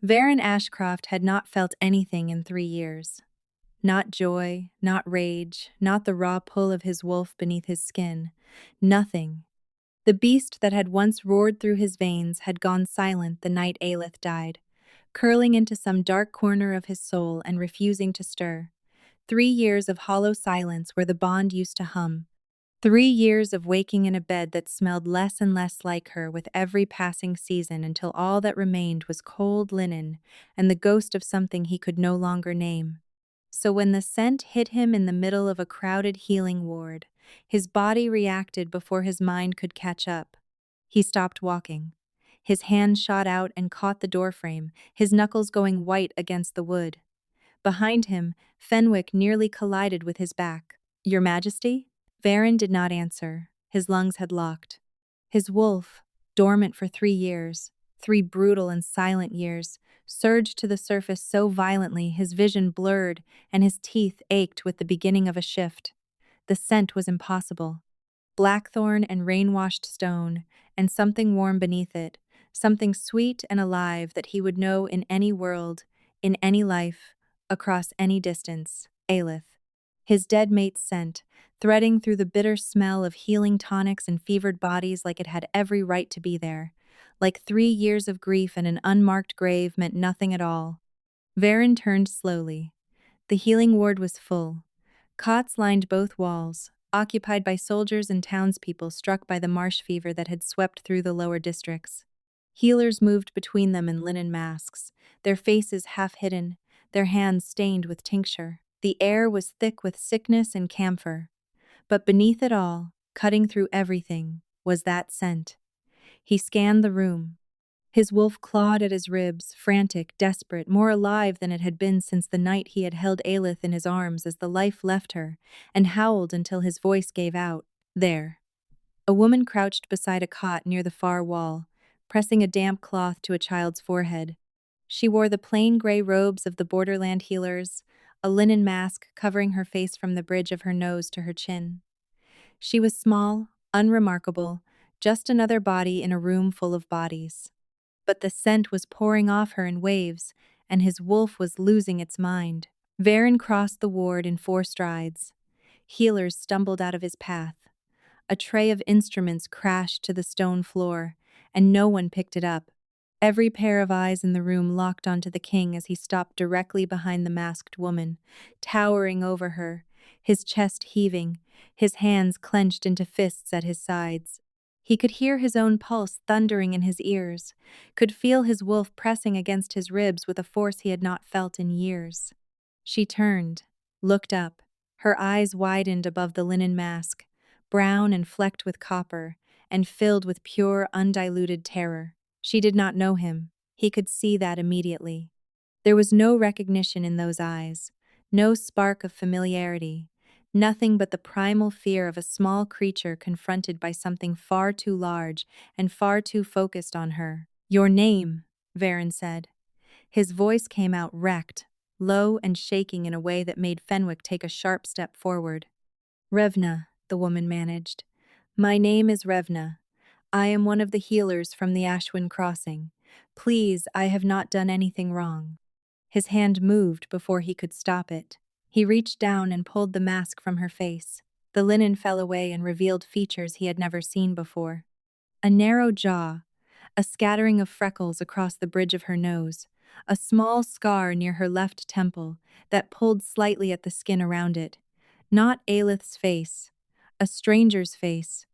Varen Ashcroft had not felt anything in 3 years. Not joy, not rage, not the raw pull of his wolf beneath his skin. Nothing. The beast that had once roared through his veins had gone silent the night Aelith died, curling into some dark corner of his soul and refusing to stir. 3 years of hollow silence where the bond used to hum. 3 years of waking in a bed that smelled less and less like her with every passing season until all that remained was cold linen and the ghost of something he could no longer name. So when the scent hit him in the middle of a crowded healing ward, his body reacted before his mind could catch up. He stopped walking. His hand shot out and caught the doorframe, his knuckles going white against the wood. Behind him, Fenwick nearly collided with his back. "Your Majesty?" Varen did not answer. His lungs had locked. His wolf, dormant for 3 years, 3 brutal and silent years, surged to the surface so violently his vision blurred and his teeth ached with the beginning of a shift. The scent was impossible. Blackthorn and rain-washed stone, and something warm beneath it, something sweet and alive that he would know in any world, in any life, across any distance. Aelith. His dead mate's scent, threading through the bitter smell of healing tonics and fevered bodies like it had every right to be there. Like 3 years of grief and an unmarked grave meant nothing at all. Varen turned slowly. The healing ward was full. Cots lined both walls, occupied by soldiers and townspeople struck by the marsh fever that had swept through the lower districts. Healers moved between them in linen masks, their faces half hidden, their hands stained with tincture. The air was thick with sickness and camphor. But beneath it all, cutting through everything, was that scent. He scanned the room. His wolf clawed at his ribs, frantic, desperate, more alive than it had been since the night he had held Aelith in his arms as the life left her, and howled until his voice gave out. There. A woman crouched beside a cot near the far wall, pressing a damp cloth to a child's forehead. She wore the plain gray robes of the borderland healers, a linen mask covering her face from the bridge of her nose to her chin. She was small, unremarkable, just another body in a room full of bodies. But the scent was pouring off her in waves, and his wolf was losing its mind. Varen crossed the ward in 4 strides. Healers stumbled out of his path. A tray of instruments crashed to the stone floor, and no one picked it up. Every pair of eyes in the room locked onto the king as he stopped directly behind the masked woman, towering over her, his chest heaving, his hands clenched into fists at his sides. He could hear his own pulse thundering in his ears, could feel his wolf pressing against his ribs with a force he had not felt in years. She turned, looked up, her eyes widened above the linen mask, brown and flecked with copper, and filled with pure, undiluted terror. She did not know him. He could see that immediately. There was no recognition in those eyes, no spark of familiarity, nothing but the primal fear of a small creature confronted by something far too large and far too focused on her. "Your name," Varen said. His voice came out wrecked, low and shaking in a way that made Fenwick take a sharp step forward. "Revna," the woman managed. "My name is Revna. I am one of the healers from the Ashwin Crossing. Please, I have not done anything wrong." His hand moved before he could stop it. He reached down and pulled the mask from her face. The linen fell away and revealed features he had never seen before. A narrow jaw, a scattering of freckles across the bridge of her nose, a small scar near her left temple that pulled slightly at the skin around it. Not Aelith's face, a stranger's face,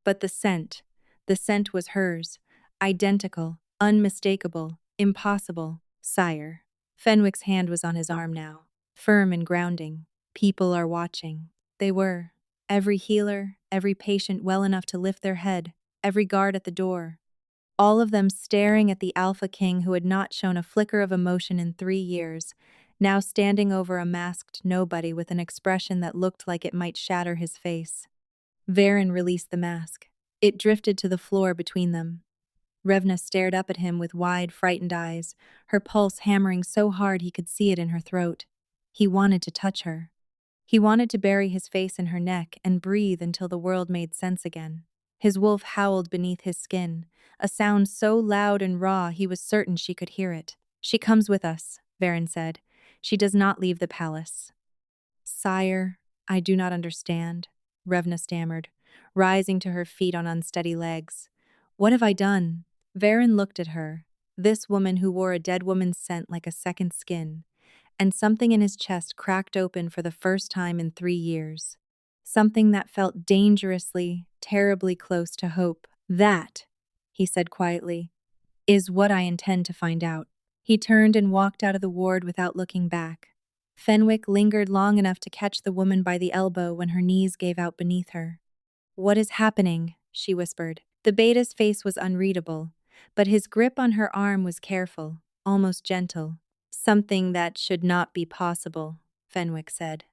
but the scent. The scent was hers, identical, unmistakable, impossible. "Sire." Fenwick's hand was on his arm now, firm and grounding. People are watching. They were. Every healer, every patient well enough to lift their head, every guard at the door. All of them staring at the Alpha King who had not shown a flicker of emotion in 3 years, now standing over a masked nobody with an expression that looked like it might shatter his face. Varen released the mask. It drifted to the floor between them. Revna stared up at him with wide, frightened eyes, her pulse hammering so hard he could see it in her throat. He wanted to touch her. He wanted to bury his face in her neck and breathe until the world made sense again. His wolf howled beneath his skin, a sound so loud and raw he was certain she could hear it. She comes with us, Varen said. She does not leave the palace. Sire, I do not understand, Revna stammered, rising to her feet on unsteady legs. What have I done? Varen looked at her, this woman who wore a dead woman's scent like a second skin, and something in his chest cracked open for the first time in 3 years. Something that felt dangerously, terribly close to hope. That, he said quietly, is what I intend to find out. He turned and walked out of the ward without looking back. Fenwick lingered long enough to catch the woman by the elbow when her knees gave out beneath her. What is happening? She whispered. The beta's face was unreadable, but his grip on her arm was careful, almost gentle. Something that should not be possible, Fenwick said.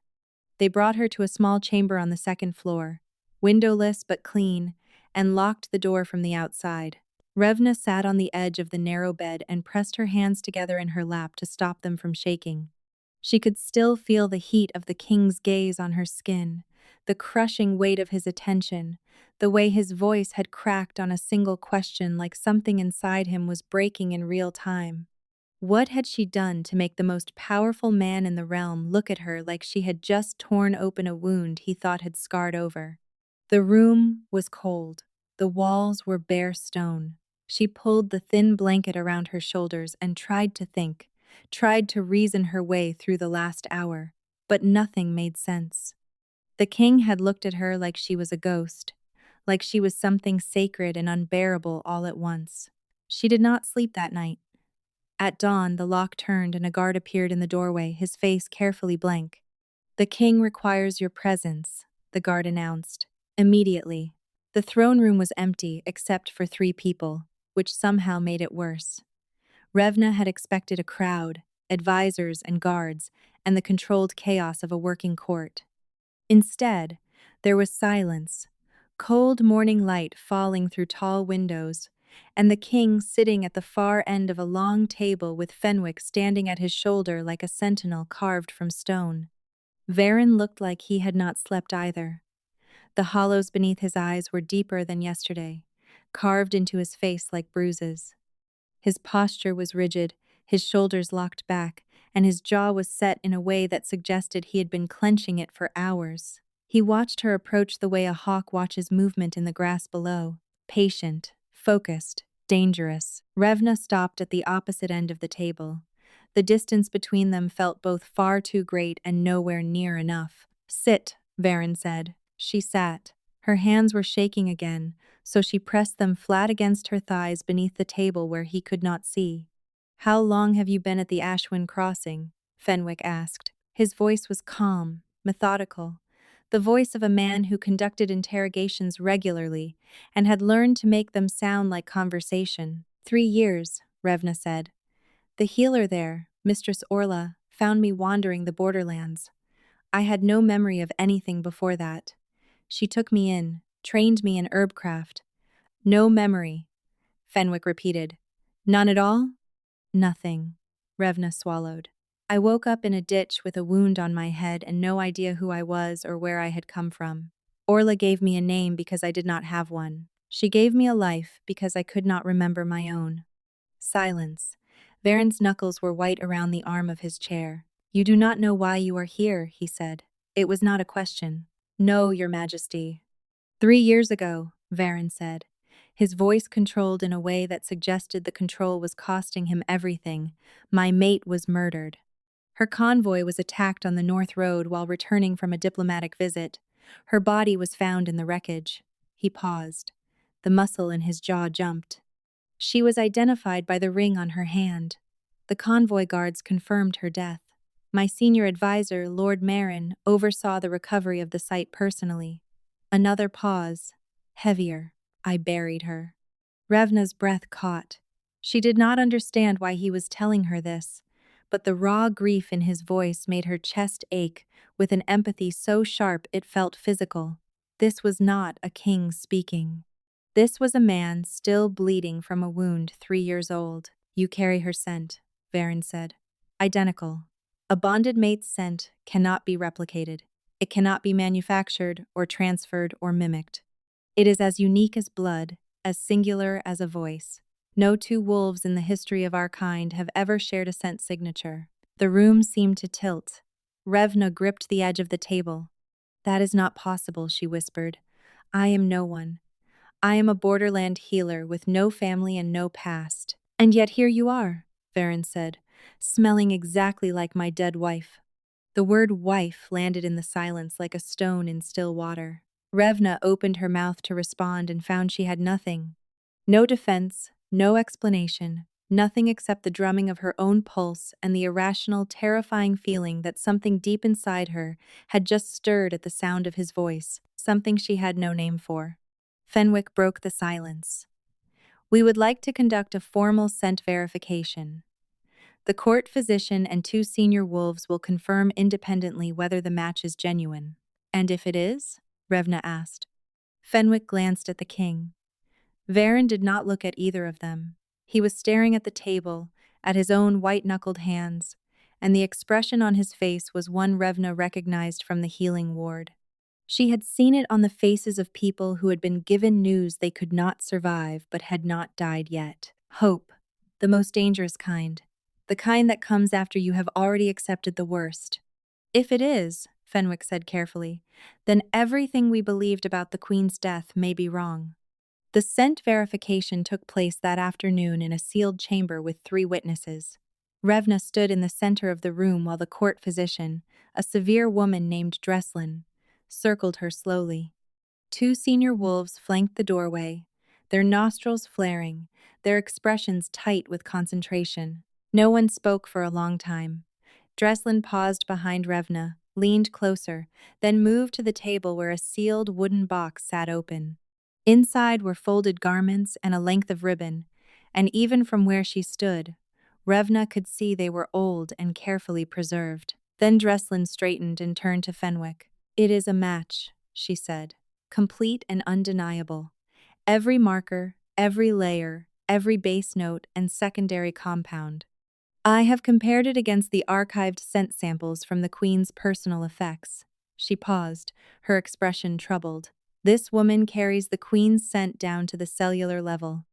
They brought her to a small chamber on the second floor, windowless but clean, and locked the door from the outside. Revna sat on the edge of the narrow bed and pressed her hands together in her lap to stop them from shaking. She could still feel the heat of the king's gaze on her skin, the crushing weight of his attention, the way his voice had cracked on a single question like something inside him was breaking in real time. What had she done to make the most powerful man in the realm look at her like she had just torn open a wound he thought had scarred over? The room was cold. The walls were bare stone. She pulled the thin blanket around her shoulders and tried to think, tried to reason her way through the last hour, but nothing made sense. The king had looked at her like she was a ghost, like she was something sacred and unbearable all at once. She did not sleep that night. At dawn, the lock turned and a guard appeared in the doorway, his face carefully blank. The king requires your presence, the guard announced. Immediately, the throne room was empty except for 3 people, which somehow made it worse. Revna had expected a crowd, advisors and guards, and the controlled chaos of a working court. Instead, there was silence, cold morning light falling through tall windows, and the king sitting at the far end of a long table with Fenwick standing at his shoulder like a sentinel carved from stone. Varen looked like he had not slept either. The hollows beneath his eyes were deeper than yesterday, carved into his face like bruises. His posture was rigid, his shoulders locked back, and his jaw was set in a way that suggested he had been clenching it for hours. He watched her approach the way a hawk watches movement in the grass below, patient, focused, dangerous. Revna stopped at the opposite end of the table. The distance between them felt both far too great and nowhere near enough. Sit, Varen said. She sat. Her hands were shaking again, so she pressed them flat against her thighs beneath the table where he could not see. How long have you been at the Ashwin Crossing? Fenwick asked. His voice was calm, methodical, the voice of a man who conducted interrogations regularly and had learned to make them sound like conversation. 3 years, Revna said. The healer there, Mistress Orla, found me wandering the borderlands. I had no memory of anything before that. She took me in, trained me in herbcraft. No memory, Fenwick repeated. None at all? Nothing, Revna swallowed. I woke up in a ditch with a wound on my head and no idea who I was or where I had come from. Orla gave me a name because I did not have one. She gave me a life because I could not remember my own. Silence. Varen's knuckles were white around the arm of his chair. You do not know why you are here, he said. It was not a question. No, Your Majesty. 3 years ago, Varen said, his voice controlled in a way that suggested the control was costing him everything. My mate was murdered. Her convoy was attacked on the North Road while returning from a diplomatic visit. Her body was found in the wreckage. He paused. The muscle in his jaw jumped. She was identified by the ring on her hand. The convoy guards confirmed her death. My senior advisor, Lord Marin, oversaw the recovery of the site personally. Another pause. Heavier. I buried her. Revna's breath caught. She did not understand why he was telling her this, but the raw grief in his voice made her chest ache with an empathy so sharp it felt physical. This was not a king speaking. This was a man still bleeding from a wound 3 years old. You carry her scent, Varen said. Identical. A bonded mate's scent cannot be replicated. It cannot be manufactured or transferred or mimicked. It is as unique as blood, as singular as a voice. No two wolves in the history of our kind have ever shared a scent signature. The room seemed to tilt. Revna gripped the edge of the table. That is not possible, she whispered. I am no one. I am a borderland healer with no family and no past. And yet here you are, Varen said, smelling exactly like my dead wife. The word wife landed in the silence like a stone in still water. Revna opened her mouth to respond and found she had nothing. No defense, no explanation, nothing except the drumming of her own pulse and the irrational, terrifying feeling that something deep inside her had just stirred at the sound of his voice, something she had no name for. Fenwick broke the silence. We would like to conduct a formal scent verification. The court physician and 2 senior wolves will confirm independently whether the match is genuine. And if it is? Revna asked. Fenwick glanced at the king. Varen did not look at either of them. He was staring at the table, at his own white-knuckled hands, and the expression on his face was one Revna recognized from the healing ward. She had seen it on the faces of people who had been given news they could not survive but had not died yet. Hope, the most dangerous kind. The kind that comes after you have already accepted the worst. If it is, Fenwick said carefully, then everything we believed about the Queen's death may be wrong. The scent verification took place that afternoon in a sealed chamber with 3 witnesses. Revna stood in the center of the room while the court physician, a severe woman named Dreslin, circled her slowly. 2 senior wolves flanked the doorway, their nostrils flaring, their expressions tight with concentration. No one spoke for a long time. Dreslin paused behind Revna, leaned closer, then moved to the table where a sealed wooden box sat open. Inside were folded garments and a length of ribbon, and even from where she stood, Revna could see they were old and carefully preserved. Then Dreslin straightened and turned to Fenwick. It is a match, she said, complete and undeniable. Every marker, every layer, every base note and secondary compound. I have compared it against the archived scent samples from the Queen's personal effects. She paused, her expression troubled. This woman carries the Queen's scent down to the cellular level.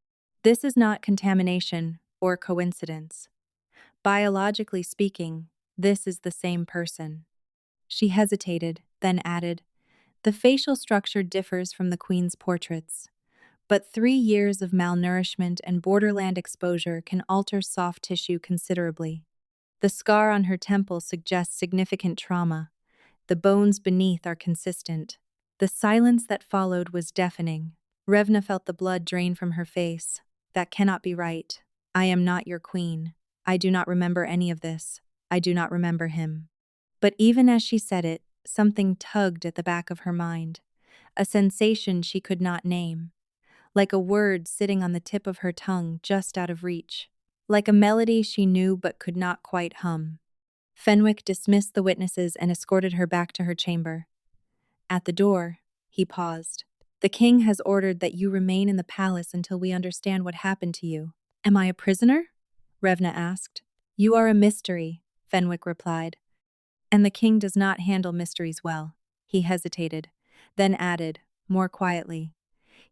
This is not contamination or coincidence. Biologically speaking, this is the same person. She hesitated, then added, the facial structure differs from the Queen's portraits, but 3 years of malnourishment and borderland exposure can alter soft tissue considerably. The scar on her temple suggests significant trauma. The bones beneath are consistent. The silence that followed was deafening. Revna felt the blood drain from her face. That cannot be right. I am not your queen. I do not remember any of this. I do not remember him. But even as she said it, something tugged at the back of her mind. A sensation she could not name. Like a word sitting on the tip of her tongue just out of reach. Like a melody she knew but could not quite hum. Fenwick dismissed the witnesses and escorted her back to her chamber. At the door, he paused. The king has ordered that you remain in the palace until we understand what happened to you. Am I a prisoner? Revna asked. You are a mystery, Fenwick replied. And the king does not handle mysteries well. He hesitated, then added, more quietly.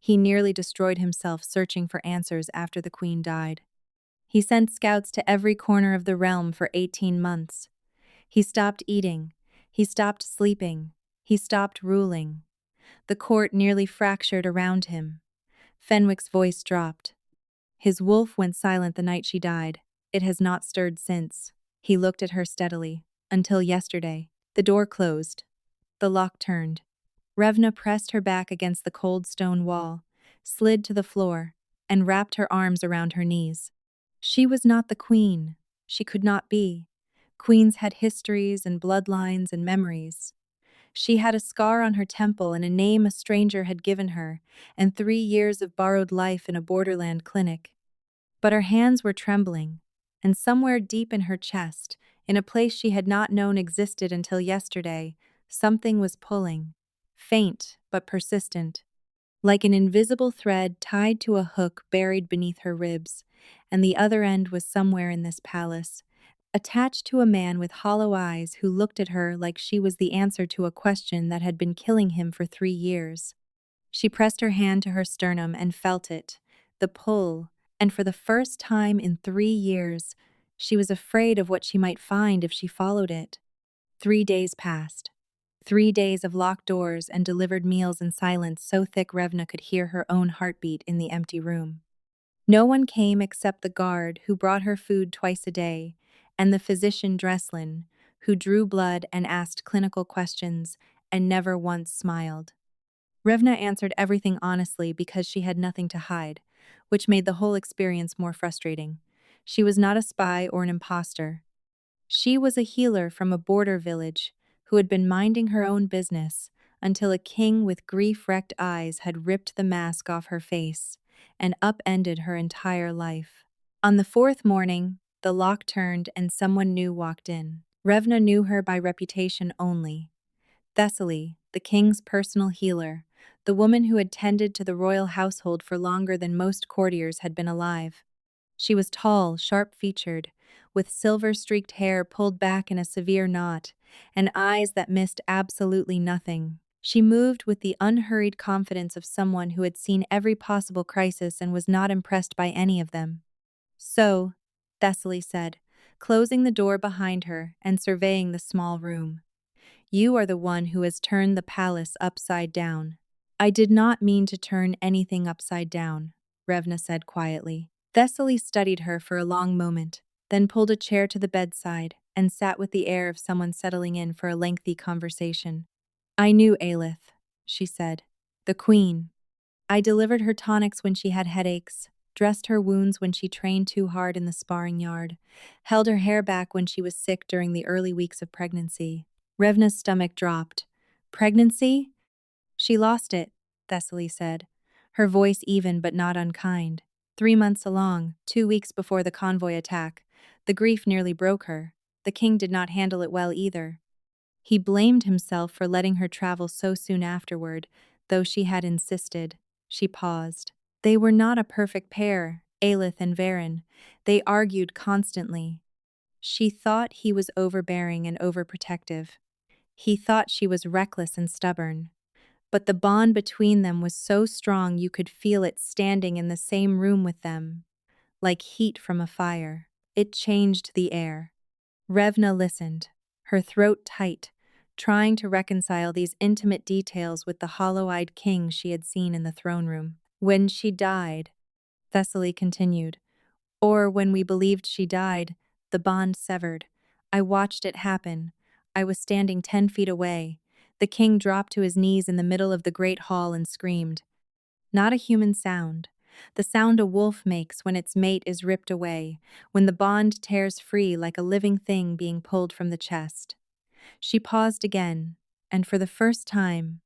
He nearly destroyed himself searching for answers after the queen died. He sent scouts to every corner of the realm for 18 months. He stopped eating. He stopped sleeping. He stopped ruling. The court nearly fractured around him. Fenwick's voice dropped. His wolf went silent the night she died. It has not stirred since. He looked at her steadily. Until yesterday. The door closed. The lock turned. Revna pressed her back against the cold stone wall, slid to the floor, and wrapped her arms around her knees. She was not the queen. She could not be. Queens had histories and bloodlines and memories. She had a scar on her temple and a name a stranger had given her, and 3 years of borrowed life in a borderland clinic. But her hands were trembling, and somewhere deep in her chest, in a place she had not known existed until yesterday, something was pulling, faint but persistent, like an invisible thread tied to a hook buried beneath her ribs, and the other end was somewhere in this palace, attached to a man with hollow eyes who looked at her like she was the answer to a question that had been killing him for 3 years. She pressed her hand to her sternum and felt it, the pull, and for the first time in 3 years, she was afraid of what she might find if she followed it. 3 days passed. 3 days of locked doors and delivered meals in silence so thick Revna could hear her own heartbeat in the empty room. No one came except the guard who brought her food twice a day, and the physician Dreslin, who drew blood and asked clinical questions and never once smiled. Revna answered everything honestly because she had nothing to hide, which made the whole experience more frustrating. She was not a spy or an imposter. She was a healer from a border village who had been minding her own business until a king with grief-wrecked eyes had ripped the mask off her face and upended her entire life. On the fourth morning, the lock turned and someone new walked in. Revna knew her by reputation only. Thessaly, the king's personal healer, the woman who had tended to the royal household for longer than most courtiers had been alive. She was tall, sharp-featured, with silver-streaked hair pulled back in a severe knot, and eyes that missed absolutely nothing. She moved with the unhurried confidence of someone who had seen every possible crisis and was not impressed by any of them. "So," Thessaly said, closing the door behind her and surveying the small room, "you are the one who has turned the palace upside down." "I did not mean to turn anything upside down," Revna said quietly. Thessaly studied her for a long moment, then pulled a chair to the bedside and sat with the air of someone settling in for a lengthy conversation. "I knew Aelith," she said. "The queen. I delivered her tonics when she had headaches, dressed her wounds when she trained too hard in the sparring yard, held her hair back when she was sick during the early weeks of pregnancy." Revna's stomach dropped. "Pregnancy?" "She lost it," Thessaly said, her voice even but not unkind. 3 months along, 2 weeks before the convoy attack, the grief nearly broke her. The king did not handle it well either. He blamed himself for letting her travel so soon afterward, though she had insisted. She paused. They were not a perfect pair, Aelith and Varen. They argued constantly. She thought he was overbearing and overprotective. He thought she was reckless and stubborn. But the bond between them was so strong you could feel it standing in the same room with them, like heat from a fire. It changed the air. Revna listened, her throat tight, trying to reconcile these intimate details with the hollow-eyed king she had seen in the throne room. "When she died," Thessaly continued, "or when we believed she died, the bond severed. I watched it happen. I was standing 10 feet away. The king dropped to his knees in the middle of the great hall and screamed. Not a human sound. The sound a wolf makes when its mate is ripped away, when the bond tears free like a living thing being pulled from the chest." She paused again, and for the first time,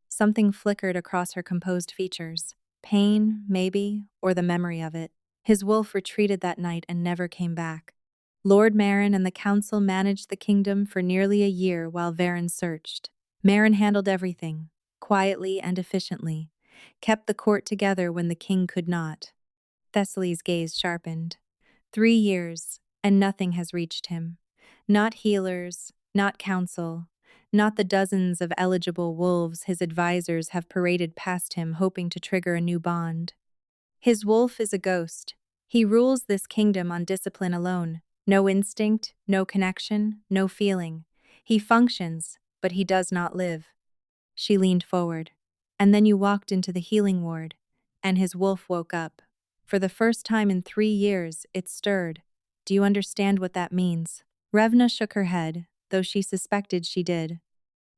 something flickered across her composed features. Pain, maybe, or the memory of it. His wolf retreated that night and never came back. Lord Marin and the council managed the kingdom for nearly a year while Varen searched. Marin handled everything, quietly and efficiently, kept the court together when the king could not. Thessaly's gaze sharpened. 3 years, and nothing has reached him. Not healers, not council, not the dozens of eligible wolves his advisors have paraded past him hoping to trigger a new bond. His wolf is a ghost. He rules this kingdom on discipline alone. No instinct, no connection, no feeling. He functions, but he does not live. She leaned forward. "And then you walked into the healing ward, and his wolf woke up. For the first time in 3 years, it stirred. Do you understand what that means?" Revna shook her head, though she suspected she did.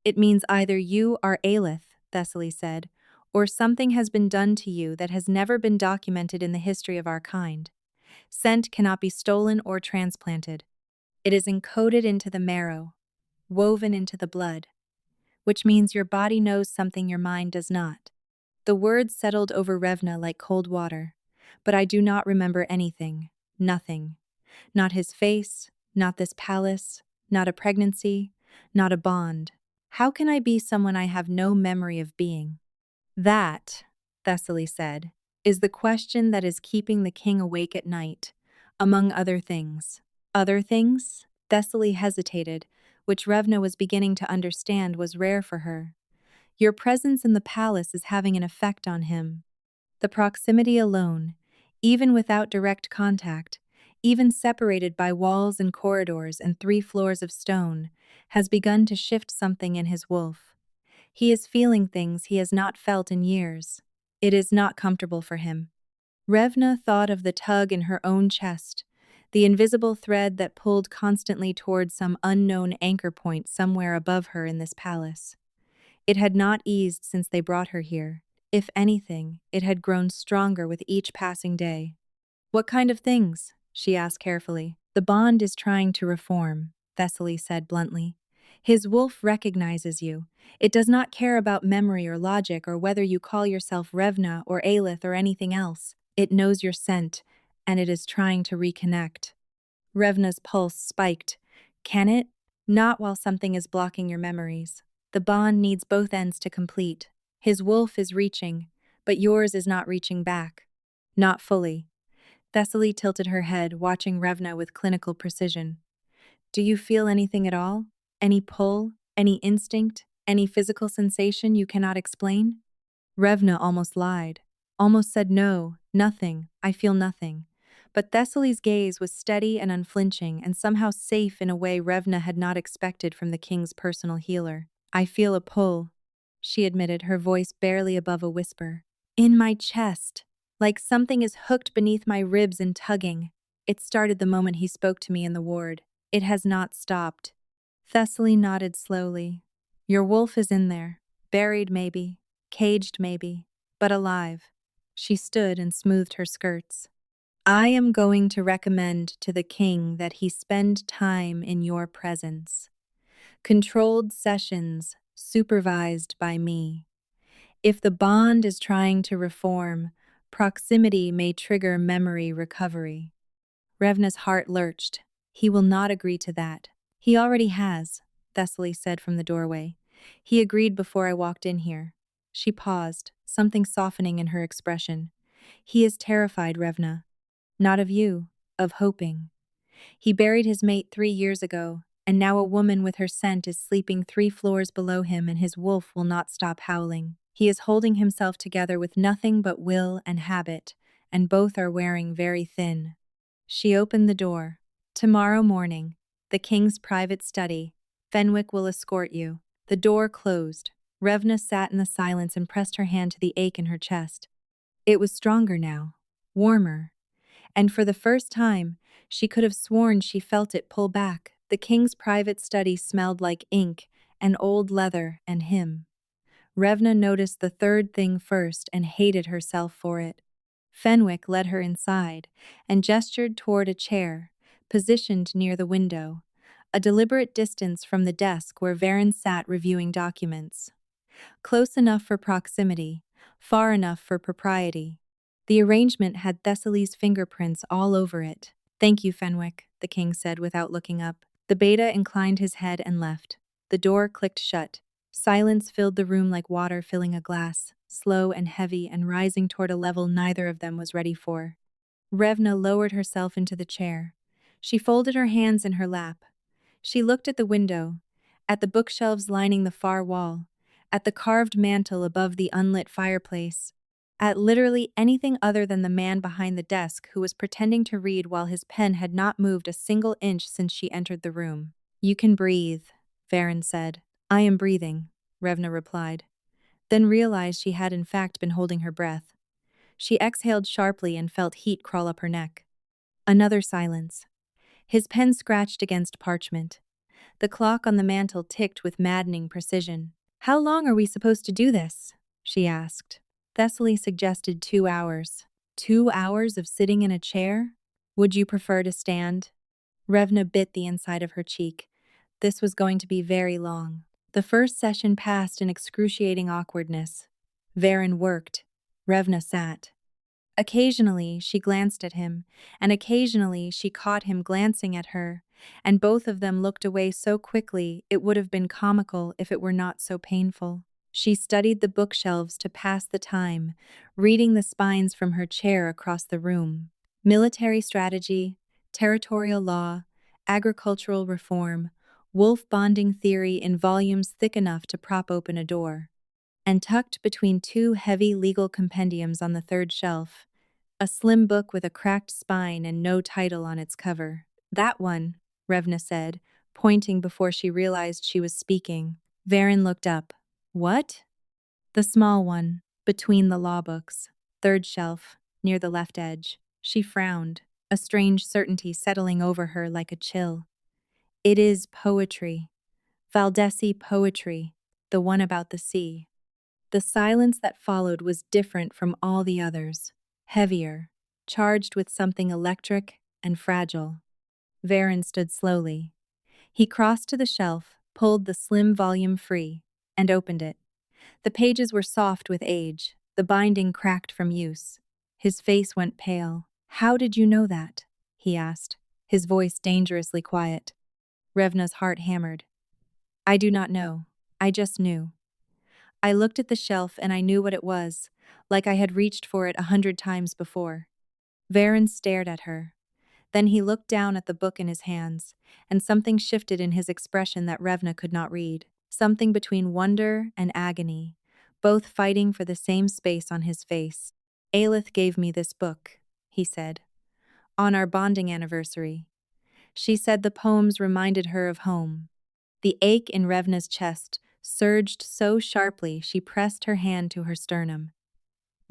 "It means either you are Aelith," Thessaly said, "or something has been done to you that has never been documented in the history of our kind. Scent cannot be stolen or transplanted. It is encoded into the marrow, woven into the blood, which means your body knows something your mind does not." The words settled over Revna like cold water, but I do not remember anything, nothing. Not his face, not this palace, not a pregnancy, not a bond. How can I be someone I have no memory of being? "That," Thessaly said, "is the question that is keeping the king awake at night, among other things." "Other things?" Thessaly hesitated, which Revna was beginning to understand was rare for her. "Your presence in the palace is having an effect on him." The proximity alone, Even without direct contact, even separated by walls and corridors and 3 floors of stone, has begun to shift something in his wolf. He is feeling things he has not felt in years. It is not comfortable for him. Revna thought of the tug in her own chest, the invisible thread that pulled constantly toward some unknown anchor point somewhere above her in this palace. It had not eased since they brought her here. If anything, it had grown stronger with each passing day. "What kind of things?" she asked carefully. "The bond is trying to reform," Thessaly said bluntly. "His wolf recognizes you. It does not care about memory or logic or whether you call yourself Revna or Aelith or anything else. It knows your scent, and it is trying to reconnect." Revna's pulse spiked. "Can it?" "Not while something is blocking your memories. The bond needs both ends to complete. His wolf is reaching, but yours is not reaching back." "Not fully." Thessaly tilted her head, watching Revna with clinical precision. "Do you feel anything at all? Any pull? Any instinct? Any physical sensation you cannot explain?" Revna almost lied. Almost said no, nothing, I feel nothing. But Thessaly's gaze was steady and unflinching and somehow safe in a way Revna had not expected from the king's personal healer. "I feel a pull," she admitted, her voice barely above a whisper. "In my chest. Like something is hooked beneath my ribs and tugging. It started the moment he spoke to me in the ward. It has not stopped." Thessaly nodded slowly. "Your wolf is in there. Buried maybe. Caged maybe. But alive." She stood and smoothed her skirts. "I am going to recommend to the king that he spend time in your presence. Controlled sessions, supervised by me. If the bond is trying to reform, proximity may trigger memory recovery." Revna's heart lurched. "He will not agree to that." "He already has," Thessaly said from the doorway. "He agreed before I walked in here." She paused, something softening in her expression. "He is terrified, Revna. Not of you, of hoping. He buried his mate 3 years ago, and now a woman with her scent is sleeping 3 floors below him, and his wolf will not stop howling. He is holding himself together with nothing but will and habit, and both are wearing very thin." She opened the door. "Tomorrow morning, the king's private study. Fenwick will escort you." The door closed. Revna sat in the silence and pressed her hand to the ache in her chest. It was stronger now, warmer, and for the first time, she could have sworn she felt it pull back. The king's private study smelled like ink and old leather and him. Revna noticed the third thing first and hated herself for it. Fenwick led her inside and gestured toward a chair, positioned near the window, a deliberate distance from the desk where Varen sat reviewing documents. Close enough for proximity, far enough for propriety. The arrangement had Thessaly's fingerprints all over it. "Thank you, Fenwick," the king said without looking up. The beta inclined his head and left. The door clicked shut. Silence filled the room like water filling a glass, slow and heavy and rising toward a level neither of them was ready for. Revna lowered herself into the chair. She folded her hands in her lap. She looked at the window, at the bookshelves lining the far wall, at the carved mantel above the unlit fireplace, at literally anything other than the man behind the desk who was pretending to read while his pen had not moved a single inch since she entered the room. "You can breathe," Varen said. "I am breathing," Revna replied, then realized she had in fact been holding her breath. She exhaled sharply and felt heat crawl up her neck. Another silence. His pen scratched against parchment. The clock on the mantel ticked with maddening precision. "How long are we supposed to do this?" she asked. Thessaly suggested 2 hours. 2 hours of sitting in a chair? "Would you prefer to stand?" Revna bit the inside of her cheek. This was going to be very long. The first session passed in excruciating awkwardness. Varen worked. Revna sat. Occasionally, she glanced at him, and occasionally she caught him glancing at her, and both of them looked away so quickly it would have been comical if it were not so painful. She studied the bookshelves to pass the time, reading the spines from her chair across the room. Military strategy, territorial law, agricultural reform, wolf bonding theory in volumes thick enough to prop open a door. And tucked between 2 heavy legal compendiums on the third shelf, A slim book with a cracked spine and no title on its cover. That one, Revna said, pointing before she realized she was speaking. Varen looked up. What? The small one, between the law books. Third shelf, near the left edge. She frowned, a strange certainty settling over her like a chill. It is poetry. Valdesi poetry, the one about the sea. The silence that followed was different from all the others, heavier, charged with something electric and fragile. Varen stood slowly. He crossed to the shelf, pulled the slim volume free, and opened it. The pages were soft with age, the binding cracked from use. His face went pale. How did you know that? He asked, his voice dangerously quiet. Revna's heart hammered. I do not know. I just knew. I looked at the shelf and I knew what it was, like I had reached for it 100 times before. Varen stared at her. Then he looked down at the book in his hands, and something shifted in his expression that Revna could not read. Something between wonder and agony, both fighting for the same space on his face. Aelith gave me this book, he said, on our bonding anniversary. She said the poems reminded her of home. The ache in Revna's chest surged so sharply she pressed her hand to her sternum.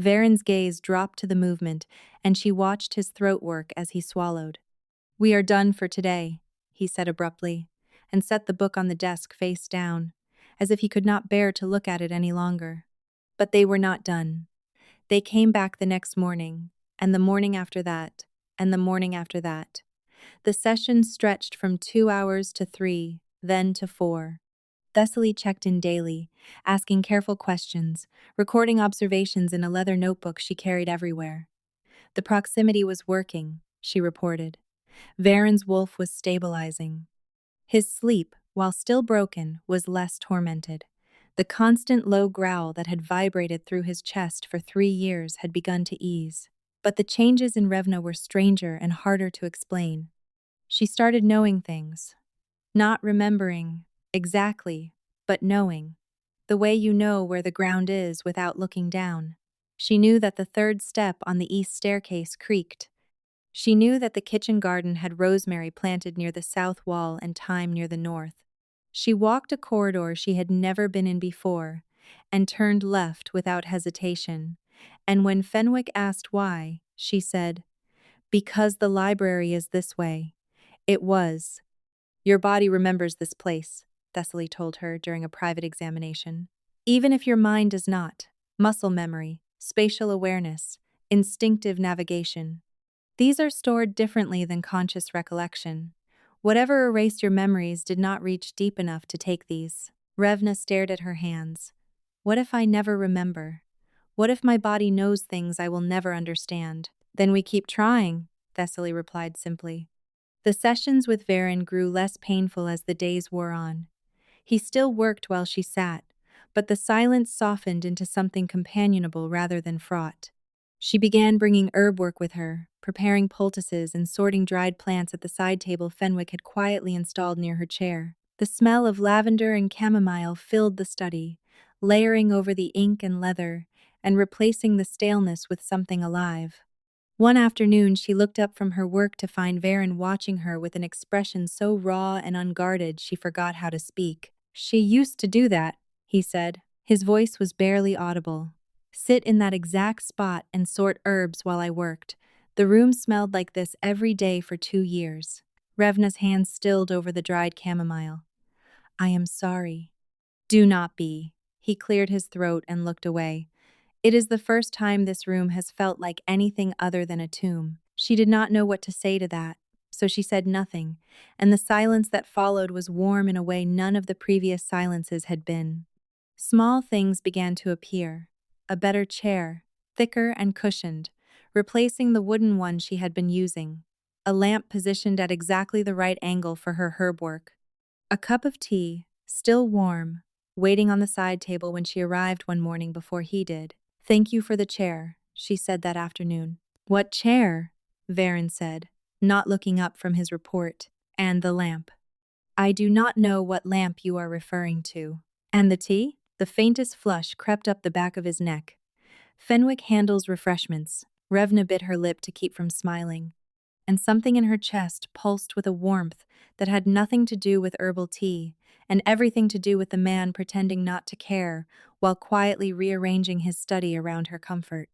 Varen's gaze dropped to the movement, and she watched his throat work as he swallowed. We are done for today, he said abruptly, and set the book on the desk face down, as if he could not bear to look at it any longer. But they were not done. They came back the next morning, and the morning after that, and the morning after that. The session stretched from 2 hours to 3, then to 4. Thessaly checked in daily, asking careful questions, recording observations in a leather notebook she carried everywhere. The proximity was working, she reported. Varen's wolf was stabilizing. His sleep, while still broken, was less tormented. The constant low growl that had vibrated through his chest for 3 years had begun to ease. But the changes in Revna were stranger and harder to explain. She started knowing things. Not remembering exactly, but knowing. The way you know where the ground is without looking down. She knew that the third step on the east staircase creaked. She knew that the kitchen garden had rosemary planted near the south wall and thyme near the north. She walked a corridor she had never been in before, and turned left without hesitation. And when Fenwick asked why, she said, "Because the library is this way." It was. Your body remembers this place, Thessaly told her during a private examination. Even if your mind does not. Muscle memory, spatial awareness, instinctive navigation. These are stored differently than conscious recollection. Whatever erased your memories did not reach deep enough to take these. Revna stared at her hands. What if I never remember? What if my body knows things I will never understand? Then we keep trying, Thessaly replied simply. The sessions with Varen grew less painful as the days wore on. He still worked while she sat, but the silence softened into something companionable rather than fraught. She began bringing herb work with her, preparing poultices and sorting dried plants at the side table Fenwick had quietly installed near her chair. The smell of lavender and chamomile filled the study, layering over the ink and leather, and replacing the staleness with something alive. One afternoon, she looked up from her work to find Varen watching her with an expression so raw and unguarded she forgot how to speak. She used to do that, he said. His voice was barely audible. Sit in that exact spot and sort herbs while I worked. The room smelled like this every day for 2 years. Revna's hands stilled over the dried chamomile. I am sorry. Do not be. He cleared his throat and looked away. It is the first time this room has felt like anything other than a tomb. She did not know what to say to that, so she said nothing, and the silence that followed was warm in a way none of the previous silences had been. Small things began to appear. A better chair, thicker and cushioned, replacing the wooden one she had been using. A lamp positioned at exactly the right angle for her herb work. A cup of tea, still warm, waiting on the side table when she arrived one morning before he did. Thank you for the chair, she said that afternoon. What chair? Varen said, not looking up from his report. And the lamp. I do not know what lamp you are referring to. And the tea? The faintest flush crept up the back of his neck. Fenwick handles refreshments, Revna bit her lip to keep from smiling, and something in her chest pulsed with a warmth that had nothing to do with herbal tea and everything to do with the man pretending not to care while quietly rearranging his study around her comfort.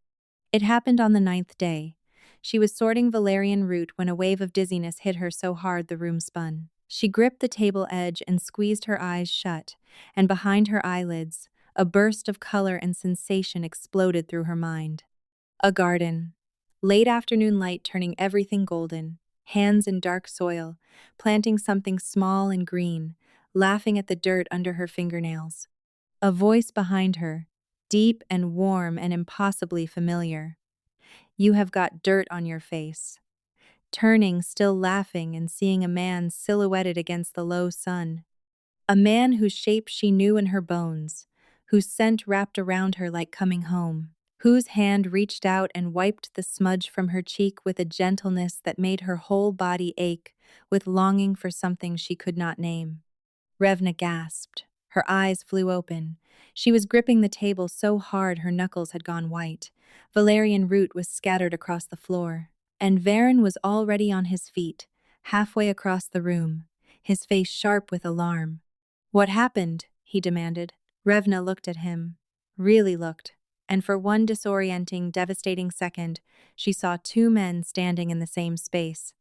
It happened on the 9th day. She was sorting valerian root when a wave of dizziness hit her so hard the room spun. She gripped the table edge and squeezed her eyes shut, and behind her eyelids, a burst of color and sensation exploded through her mind. A garden. Late afternoon light turning everything golden, hands in dark soil, planting something small and green, laughing at the dirt under her fingernails. A voice behind her, deep and warm and impossibly familiar. You have got dirt on your face. Turning, still laughing, and seeing a man silhouetted against the low sun. A man whose shape she knew in her bones, whose scent wrapped around her like coming home, whose hand reached out and wiped the smudge from her cheek with a gentleness that made her whole body ache with longing for something she could not name. Revna gasped. Her eyes flew open. She was gripping the table so hard her knuckles had gone white. Valerian root was scattered across the floor, and Varen was already on his feet, halfway across the room, his face sharp with alarm. What happened? He demanded. Revna looked at him, really looked, and for one disorienting, devastating second, she saw two men standing in the same space.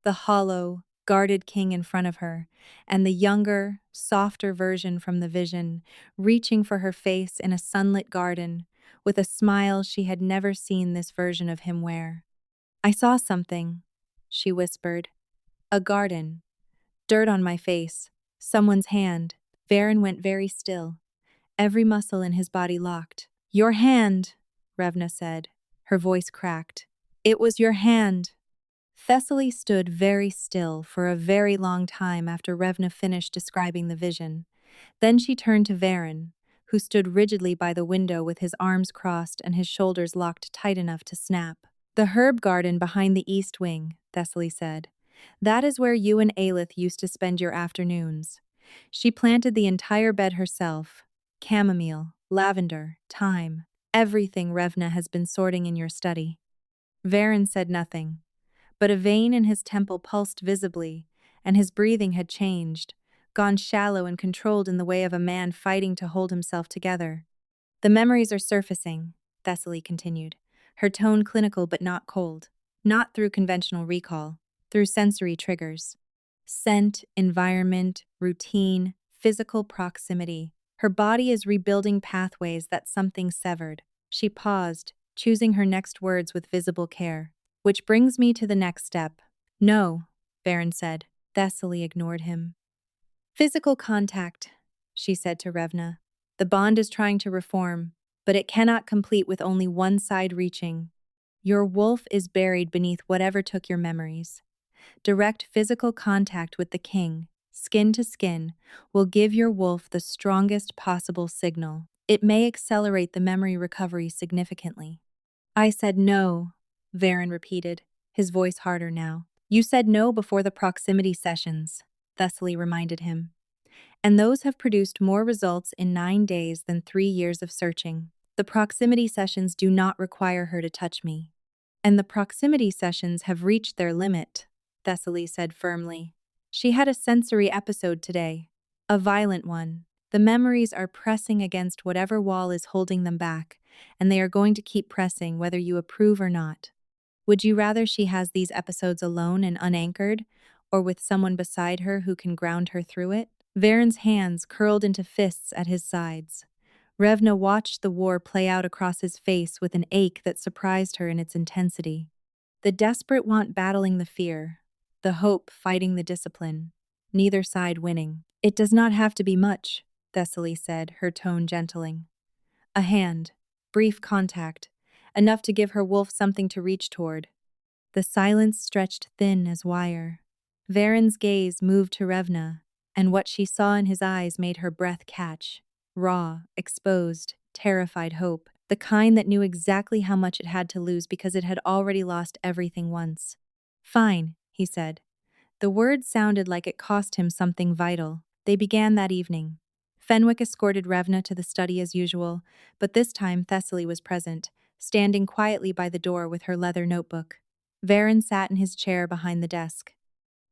The hollow, guarded king in front of her, and the younger, softer version from the vision, reaching for her face in a sunlit garden, with a smile she had never seen this version of him wear. I saw something, she whispered. A garden. Dirt on my face. Someone's hand. Varen went very still. Every muscle in his body locked. Your hand, Revna said. Her voice cracked. It was your hand. Thessaly stood very still for a very long time after Revna finished describing the vision. Then she turned to Varen, who stood rigidly by the window with his arms crossed and his shoulders locked tight enough to snap. The herb garden behind the east wing, Thessaly said. That is where you and Aelith used to spend your afternoons. She planted the entire bed herself. Chamomile, lavender, thyme, everything Revna has been sorting in your study. Varen said nothing, but a vein in his temple pulsed visibly, and his breathing had changed, gone shallow and controlled in the way of a man fighting to hold himself together. The memories are surfacing, Thessaly continued, her tone clinical but not cold, not through conventional recall, through sensory triggers. Scent, environment, routine, physical proximity. Her body is rebuilding pathways that something severed. She paused, choosing her next words with visible care. Which brings me to the next step. No, Varen said. Thessaly ignored him. Physical contact, she said to Revna. The bond is trying to reform, but it cannot complete with only one side reaching. Your wolf is buried beneath whatever took your memories. Direct physical contact with the king, skin to skin, will give your wolf the strongest possible signal. It may accelerate the memory recovery significantly. I said no, Varen repeated, his voice harder now. You said no before the proximity sessions, Thessaly reminded him. And those have produced more results in 9 days than 3 years of searching. The proximity sessions do not require her to touch me. And the proximity sessions have reached their limit, Thessaly said firmly. She had a sensory episode today, a violent one. The memories are pressing against whatever wall is holding them back, and they are going to keep pressing whether you approve or not. Would you rather she has these episodes alone and unanchored, or with someone beside her who can ground her through it? Varen's hands curled into fists at his sides. Revna watched the war play out across his face with an ache that surprised her in its intensity. The desperate want battling the fear, the hope fighting the discipline, neither side winning. It does not have to be much, Thessaly said, her tone gentling. A hand, brief contact, enough to give her wolf something to reach toward. The silence stretched thin as wire. Varen's gaze moved to Revna, and what she saw in his eyes made her breath catch. Raw, exposed, terrified hope, the kind that knew exactly how much it had to lose because it had already lost everything once. Fine, he said. The words sounded like it cost him something vital. They began that evening. Fenwick escorted Revna to the study as usual, but this time Thessaly was present, standing quietly by the door with her leather notebook. Varen sat in his chair behind the desk.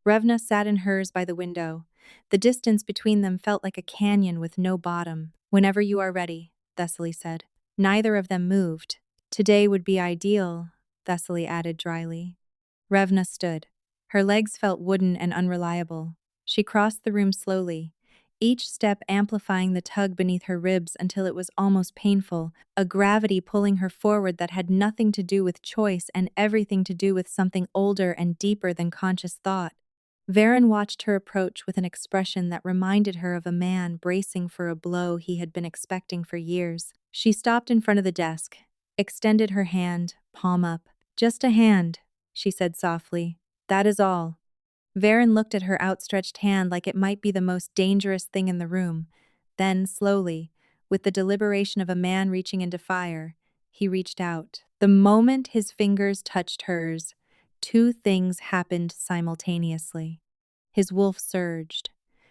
Revna sat in hers by the window. The distance between them felt like a canyon with no bottom. "Whenever you are ready," Thessaly said. Neither of them moved. "Today would be ideal," Thessaly added dryly. Revna stood. Her legs felt wooden and unreliable. She crossed the room slowly, each step amplifying the tug beneath her ribs until it was almost painful, a gravity pulling her forward that had nothing to do with choice and everything to do with something older and deeper than conscious thought. Varen watched her approach with an expression that reminded her of a man bracing for a blow he had been expecting for years. She stopped in front of the desk, extended her hand, palm up. "Just a hand," she said softly. "That is all." Varen looked at her outstretched hand like it might be the most dangerous thing in the room. Then, slowly, with the deliberation of a man reaching into fire, he reached out. The moment his fingers touched hers, two things happened simultaneously. His wolf surged.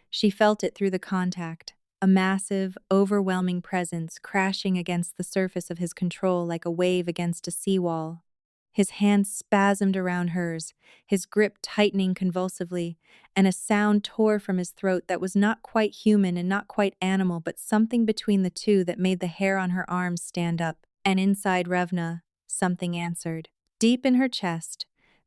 She felt it through the contact, a massive, overwhelming presence crashing against the surface of his control like a wave against a seawall. His hand spasmed around hers, his grip tightening convulsively, and a sound tore from his throat that was not quite human and not quite animal, but something between the two that made the hair on her arms stand up. And inside Revna, something answered. Deep in her chest,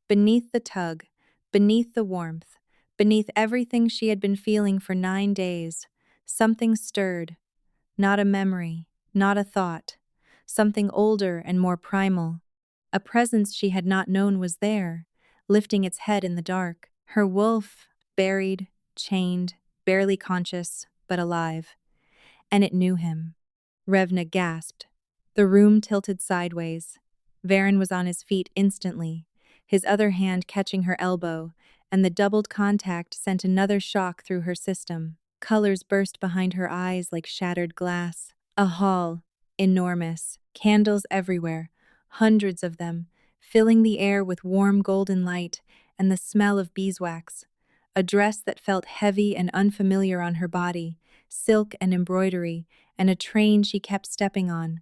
beneath the tug, beneath the warmth, beneath everything she had been feeling for 9 days, something stirred. Not a memory, not a thought. Something older and more primal. A presence she had not known was there, lifting its head in the dark. Her wolf, buried, chained, barely conscious, but alive. And it knew him. Revna gasped. The room tilted sideways. Varen was on his feet instantly, his other hand catching her elbow, and the doubled contact sent another shock through her system. Colors burst behind her eyes like shattered glass. A hall, enormous, candles everywhere, hundreds of them, filling the air with warm golden light and the smell of beeswax. A dress that felt heavy and unfamiliar on her body, silk and embroidery, and a train she kept stepping on.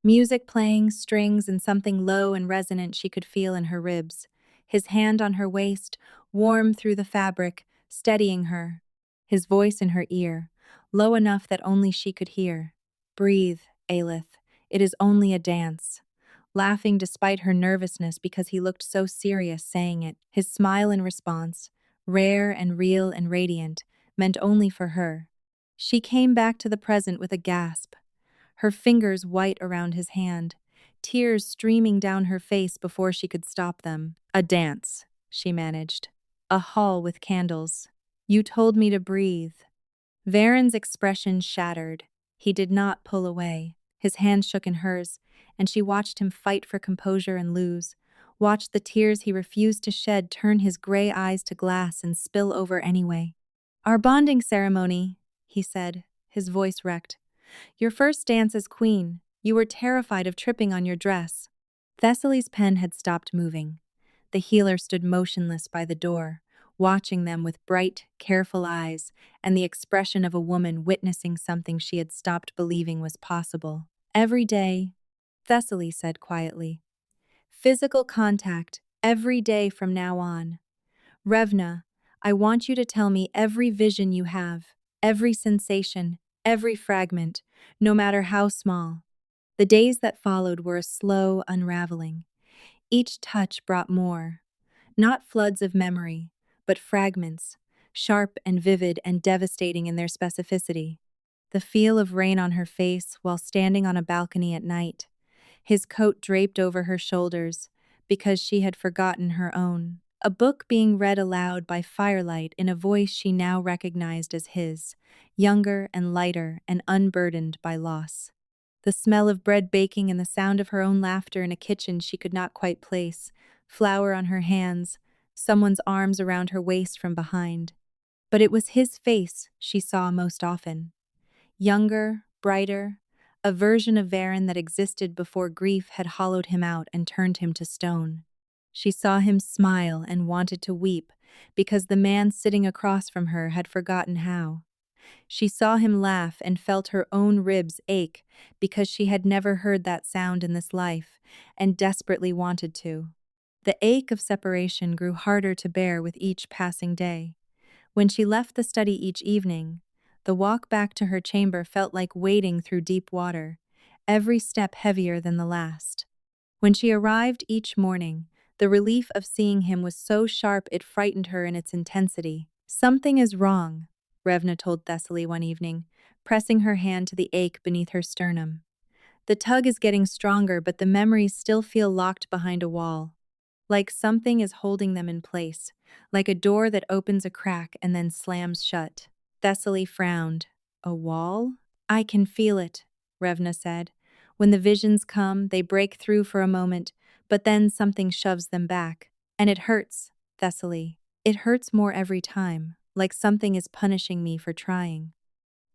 Music playing, strings, and something low and resonant she could feel in her ribs. His hand on her waist, warm through the fabric, steadying her. His voice in her ear, low enough that only she could hear. "Breathe, Aelith. It is only a dance." Laughing despite her nervousness because he looked so serious saying it. His smile in response, rare and real and radiant, meant only for her. She came back to the present with a gasp, her fingers white around his hand, tears streaming down her face before she could stop them. "A dance," she managed. "A hall with candles. You told me to breathe." Varen's expression shattered. He did not pull away. His hand shook in hers, and she watched him fight for composure and lose, watched the tears he refused to shed turn his gray eyes to glass and spill over anyway. "Our bonding ceremony," he said, his voice wrecked. "Your first dance as queen. You were terrified of tripping on your dress." Thessaly's pen had stopped moving. The healer stood motionless by the door, watching them with bright, careful eyes and the expression of a woman witnessing something she had stopped believing was possible. "Every day," Thessaly said quietly. "Physical contact, every day from now on. Revna, I want you to tell me every vision you have, every sensation, every fragment, no matter how small." The days that followed were a slow unraveling. Each touch brought more. Not floods of memory, but fragments, sharp and vivid and devastating in their specificity. The feel of rain on her face while standing on a balcony at night, his coat draped over her shoulders because she had forgotten her own. A book being read aloud by firelight in a voice she now recognized as his, younger and lighter and unburdened by loss. The smell of bread baking and the sound of her own laughter in a kitchen she could not quite place, flour on her hands, someone's arms around her waist from behind. But it was his face she saw most often. Younger, brighter, a version of Varen that existed before grief had hollowed him out and turned him to stone. She saw him smile and wanted to weep because the man sitting across from her had forgotten how. She saw him laugh and felt her own ribs ache because she had never heard that sound in this life and desperately wanted to. The ache of separation grew harder to bear with each passing day. When she left the study each evening, the walk back to her chamber felt like wading through deep water, every step heavier than the last. When she arrived each morning, the relief of seeing him was so sharp it frightened her in its intensity. "Something is wrong," Revna told Thessaly one evening, pressing her hand to the ache beneath her sternum. "The tug is getting stronger, but the memories still feel locked behind a wall. Like something is holding them in place, like a door that opens a crack and then slams shut." Thessaly frowned. "A wall? I can feel it," Revna said. "When the visions come, they break through for a moment, but then something shoves them back. And it hurts, Thessaly. It hurts more every time, like something is punishing me for trying."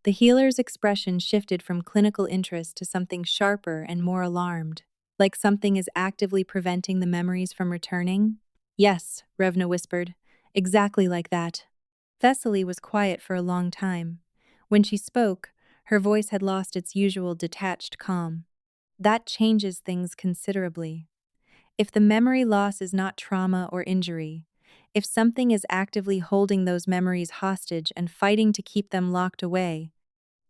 The healer's expression shifted from clinical interest to something sharper and more alarmed. "Like something is actively preventing the memories from returning?" "Yes," Revna whispered. "Exactly like that." Thessaly was quiet for a long time. When she spoke, her voice had lost its usual detached calm. "That changes things considerably. If the memory loss is not trauma or injury, if something is actively holding those memories hostage and fighting to keep them locked away,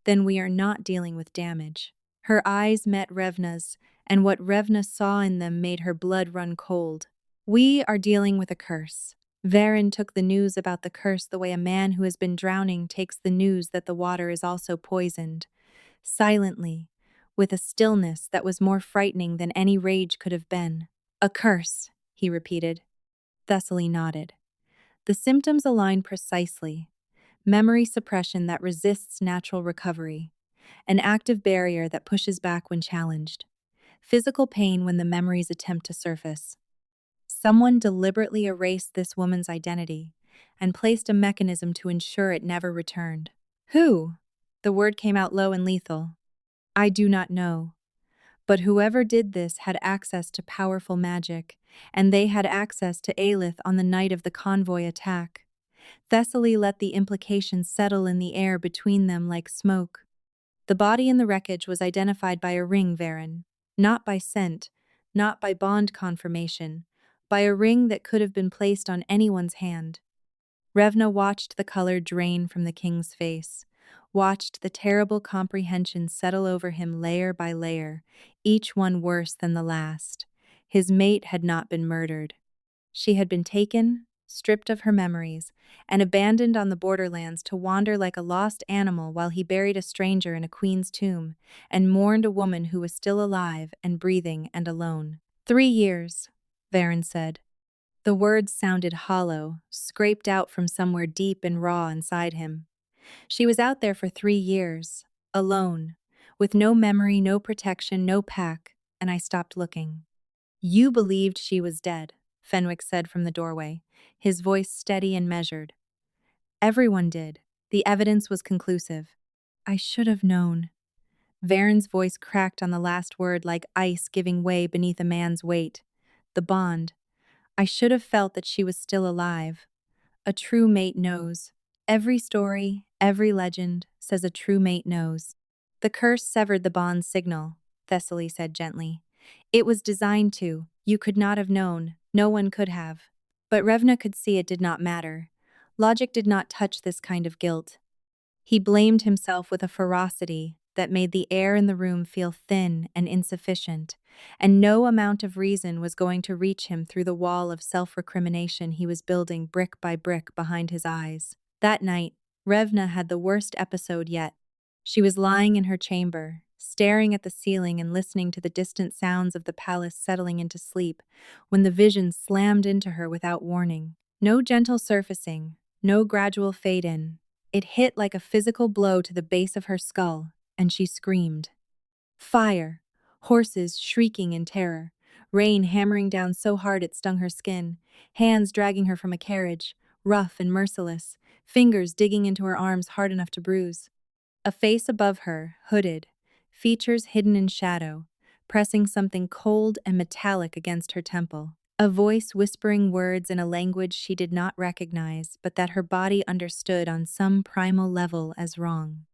then we are not dealing with damage." Her eyes met Revna's, and what Revna saw in them made her blood run cold. "We are dealing with a curse." Varen took the news about the curse the way a man who has been drowning takes the news that the water is also poisoned. Silently, with a stillness that was more frightening than any rage could have been. "A curse," he repeated. Thessaly nodded. The symptoms align precisely. Memory suppression that resists natural recovery. An active barrier that pushes back when challenged. Physical pain when the memories attempt to surface. Someone deliberately erased this woman's identity and placed a mechanism to ensure it never returned. "Who?" The word came out low and lethal. "I do not know. But whoever did this had access to powerful magic, and they had access to Aelith on the night of the convoy attack." Thessaly let the implications settle in the air between them like smoke. "The body in the wreckage was identified by a ring, Varen. Not by scent, not by bond confirmation, by a ring that could have been placed on anyone's hand." Revna watched the color drain from the king's face, watched the terrible comprehension settle over him layer by layer, each one worse than the last. His mate had not been murdered. She had been taken, stripped of her memories, and abandoned on the borderlands to wander like a lost animal while he buried a stranger in a queen's tomb and mourned a woman who was still alive and breathing and alone. 3 years, Varen said. The words sounded hollow, scraped out from somewhere deep and raw inside him. She was out there for 3 years, alone, with no memory, no protection, no pack, and I stopped looking. "You believed she was dead," Fenwick said from the doorway, his voice steady and measured. "Everyone did. The evidence was conclusive." "I should have known." Varen's voice cracked on the last word like ice giving way beneath a man's weight. "The bond. I should have felt that she was still alive. A true mate knows. Every story, every legend, says a true mate knows." "The curse severed the bond's signal," Thessaly said gently. "It was designed to. You could not have known. No one could have." But Revna could see it did not matter. Logic did not touch this kind of guilt. He blamed himself with a ferocity that made the air in the room feel thin and insufficient, and no amount of reason was going to reach him through the wall of self-recrimination he was building brick by brick behind his eyes. That night, Revna had the worst episode yet. She was lying in her chamber, staring at the ceiling and listening to the distant sounds of the palace settling into sleep, when the vision slammed into her without warning. No gentle surfacing, no gradual fade-in. It hit like a physical blow to the base of her skull, and she screamed. Fire, horses shrieking in terror, rain hammering down so hard it stung her skin, hands dragging her from a carriage, rough and merciless, fingers digging into her arms hard enough to bruise. A face above her, hooded, features hidden in shadow, pressing something cold and metallic against her temple. A voice whispering words in a language she did not recognize, but that her body understood on some primal level as wrong.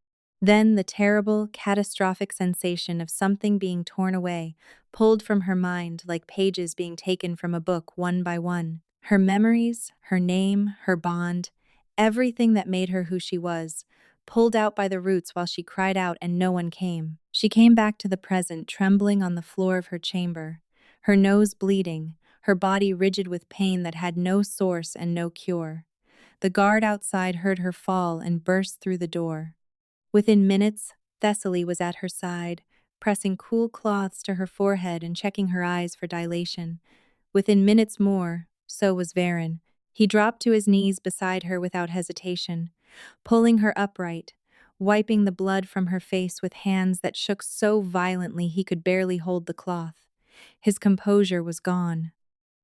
Then the terrible, catastrophic sensation of something being torn away, pulled from her mind like pages being taken from a book one by one. Her memories, her name, her bond, everything that made her who she was, pulled out by the roots while she cried out and no one came. She came back to the present, trembling on the floor of her chamber, her nose bleeding, her body rigid with pain that had no source and no cure. The guard outside heard her fall and burst through the door. Within minutes, Thessaly was at her side, pressing cool cloths to her forehead and checking her eyes for dilation. Within minutes more, so was Varen. He dropped to his knees beside her without hesitation, pulling her upright, wiping the blood from her face with hands that shook so violently he could barely hold the cloth. His composure was gone.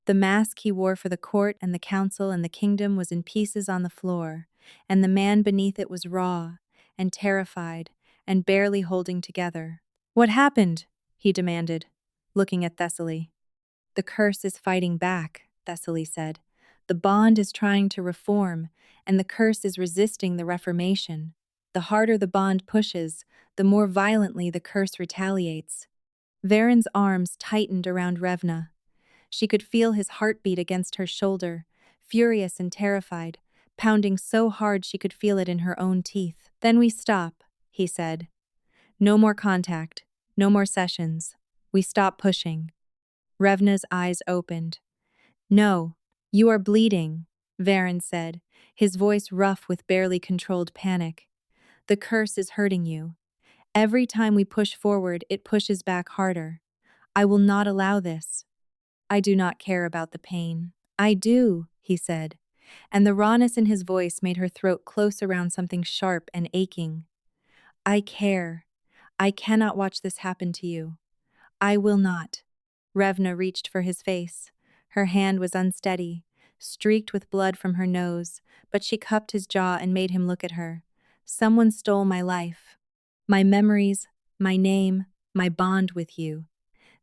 The mask he wore for the court and the council and the kingdom was in pieces on the floor, and the man beneath it was raw and terrified and barely holding together. "What happened?" he demanded, looking at Thessaly. "The curse is fighting back," Thessaly said. "The bond is trying to reform, and the curse is resisting the reformation. The harder the bond pushes, the more violently the curse retaliates." Varen's arms tightened around Revna. She could feel his heartbeat against her shoulder, furious and terrified, pounding so hard she could feel it in her own teeth. "Then we stop," he said. "No more contact, no more sessions. We stop pushing." Revna's eyes opened. "No, you are bleeding," Varen said, his voice rough with barely controlled panic. "The curse is hurting you. Every time we push forward, it pushes back harder. I will not allow this." "I do not care about the pain." "I do," he said, and the rawness in his voice made her throat close around something sharp and aching. "I care. I cannot watch this happen to you. I will not." Revna reached for his face. Her hand was unsteady, streaked with blood from her nose, but she cupped his jaw and made him look at her. "Someone stole my life. My memories, my name, my bond with you.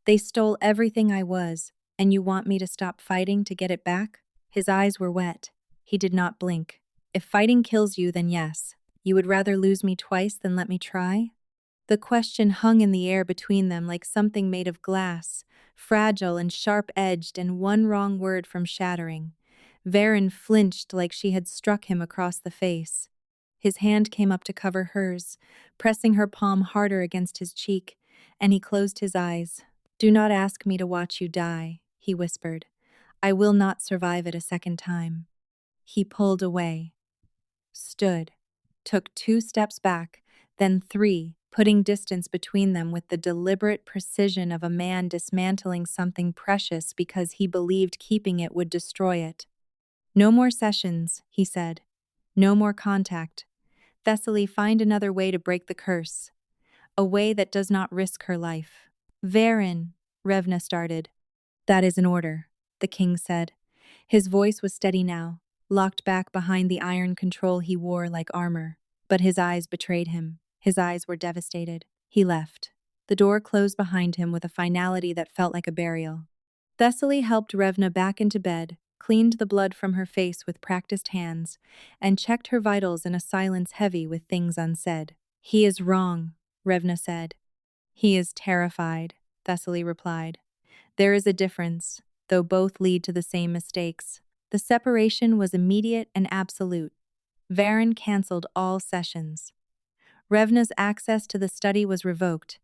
They stole everything I was, and you want me to stop fighting to get it back?" His eyes were wet. He did not blink. "If fighting kills you, then yes. You would rather lose me twice than let me try?" The question hung in the air between them like something made of glass, fragile and sharp-edged and one wrong word from shattering. Varen flinched like she had struck him across the face. His hand came up to cover hers, pressing her palm harder against his cheek, and he closed his eyes. "Do not ask me to watch you die," he whispered. "I will not survive it a second time." He pulled away, stood, took 2 steps back, then 3, putting distance between them with the deliberate precision of a man dismantling something precious because he believed keeping it would destroy it. "No more sessions," he said. "No more contact. Thessaly, find another way to break the curse. A way that does not risk her life." "Varen," Revna started. "That is an order," the king said. His voice was steady now, locked back behind the iron control he wore like armor. But his eyes betrayed him. His eyes were devastated. He left. The door closed behind him with a finality that felt like a burial. Thessaly helped Revna back into bed, cleaned the blood from her face with practiced hands, and checked her vitals in a silence heavy with things unsaid. "He is wrong," Revna said. "He is terrified," Thessaly replied. "There is a difference, though both lead to the same mistakes." The separation was immediate and absolute. Varen cancelled all sessions. Revna's access to the study was revoked.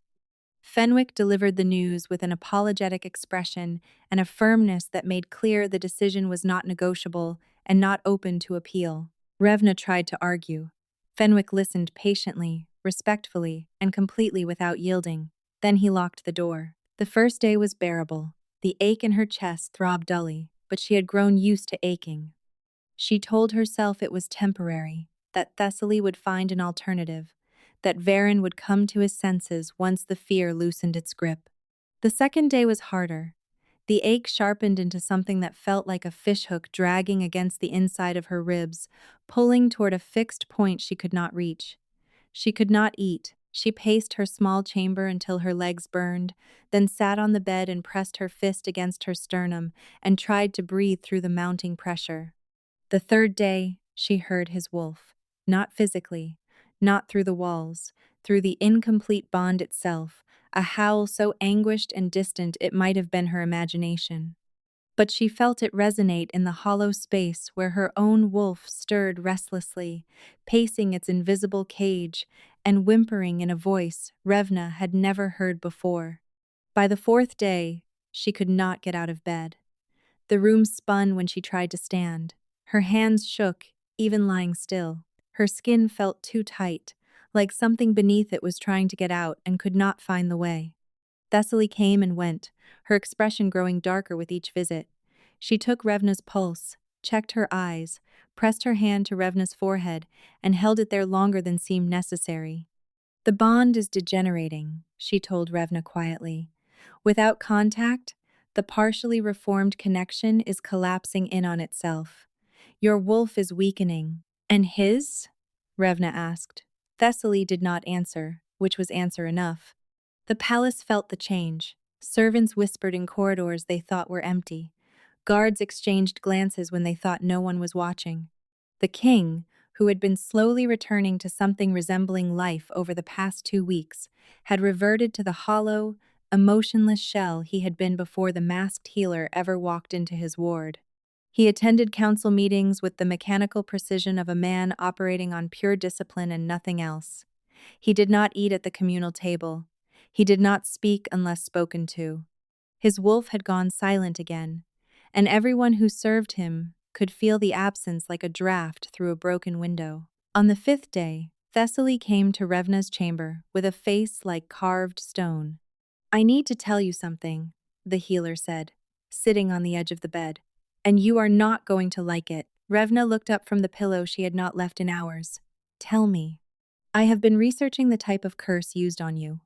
Fenwick delivered the news with an apologetic expression and a firmness that made clear the decision was not negotiable and not open to appeal. Revna tried to argue. Fenwick listened patiently, respectfully, and completely without yielding. Then he locked the door. The first day was bearable. The ache in her chest throbbed dully, but she had grown used to aching. She told herself it was temporary, that Thessaly would find an alternative, that Varen would come to his senses once the fear loosened its grip. The second day was harder. The ache sharpened into something that felt like a fishhook dragging against the inside of her ribs, pulling toward a fixed point she could not reach. She could not eat, She paced her small chamber until her legs burned, then sat on the bed and pressed her fist against her sternum and tried to breathe through the mounting pressure. The third day, she heard his wolf. Not physically, not through the walls, through the incomplete bond itself, a howl so anguished and distant it might have been her imagination. But she felt it resonate in the hollow space where her own wolf stirred restlessly, pacing its invisible cage and whimpering in a voice Revna had never heard before. By the fourth day, she could not get out of bed. The room spun when she tried to stand. Her hands shook, even lying still. Her skin felt too tight, like something beneath it was trying to get out and could not find the way. Thessaly came and went, her expression growing darker with each visit. She took Revna's pulse, checked her eyes, pressed her hand to Revna's forehead, and held it there longer than seemed necessary. "The bond is degenerating," she told Revna quietly. "Without contact, the partially reformed connection is collapsing in on itself. Your wolf is weakening." "And his?" Revna asked. Thessaly did not answer, which was answer enough. The palace felt the change. Servants whispered in corridors they thought were empty. Guards exchanged glances when they thought no one was watching. The king, who had been slowly returning to something resembling life over the past 2 weeks, had reverted to the hollow, emotionless shell he had been before the masked healer ever walked into his ward. He attended council meetings with the mechanical precision of a man operating on pure discipline and nothing else. He did not eat at the communal table. He did not speak unless spoken to. His wolf had gone silent again, and everyone who served him could feel the absence like a draft through a broken window. On the fifth day, Thessaly came to Revna's chamber with a face like carved stone. "I need to tell you something," the healer said, sitting on the edge of the bed. "And you are not going to like it." Revna looked up from the pillow she had not left in hours. "Tell me." "I have been researching the type of curse used on you.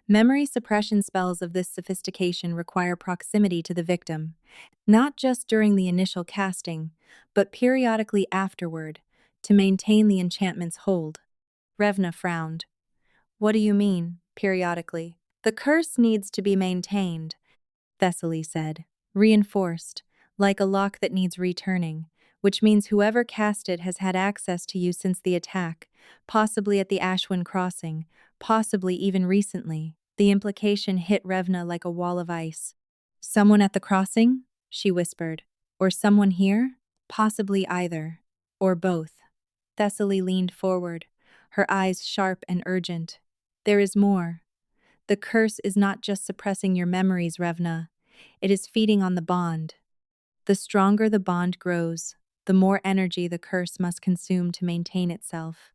Memory suppression spells of this sophistication require proximity to the victim, not just during the initial casting, but periodically afterward, to maintain the enchantment's hold." Revna frowned. "What do you mean, periodically?" "The curse needs to be maintained," Thessaly said, "reinforced, like a lock that needs returning, which means whoever cast it has had access to you since the attack, possibly at the Ashwin crossing, possibly even recently." The implication hit Revna like a wall of ice. "Someone at the crossing?" she whispered. "Or someone here?" "Possibly either. Or both." Thessaly leaned forward, her eyes sharp and urgent. "There is more. The curse is not just suppressing your memories, Revna. It is feeding on the bond. The stronger the bond grows, the more energy the curse must consume to maintain itself.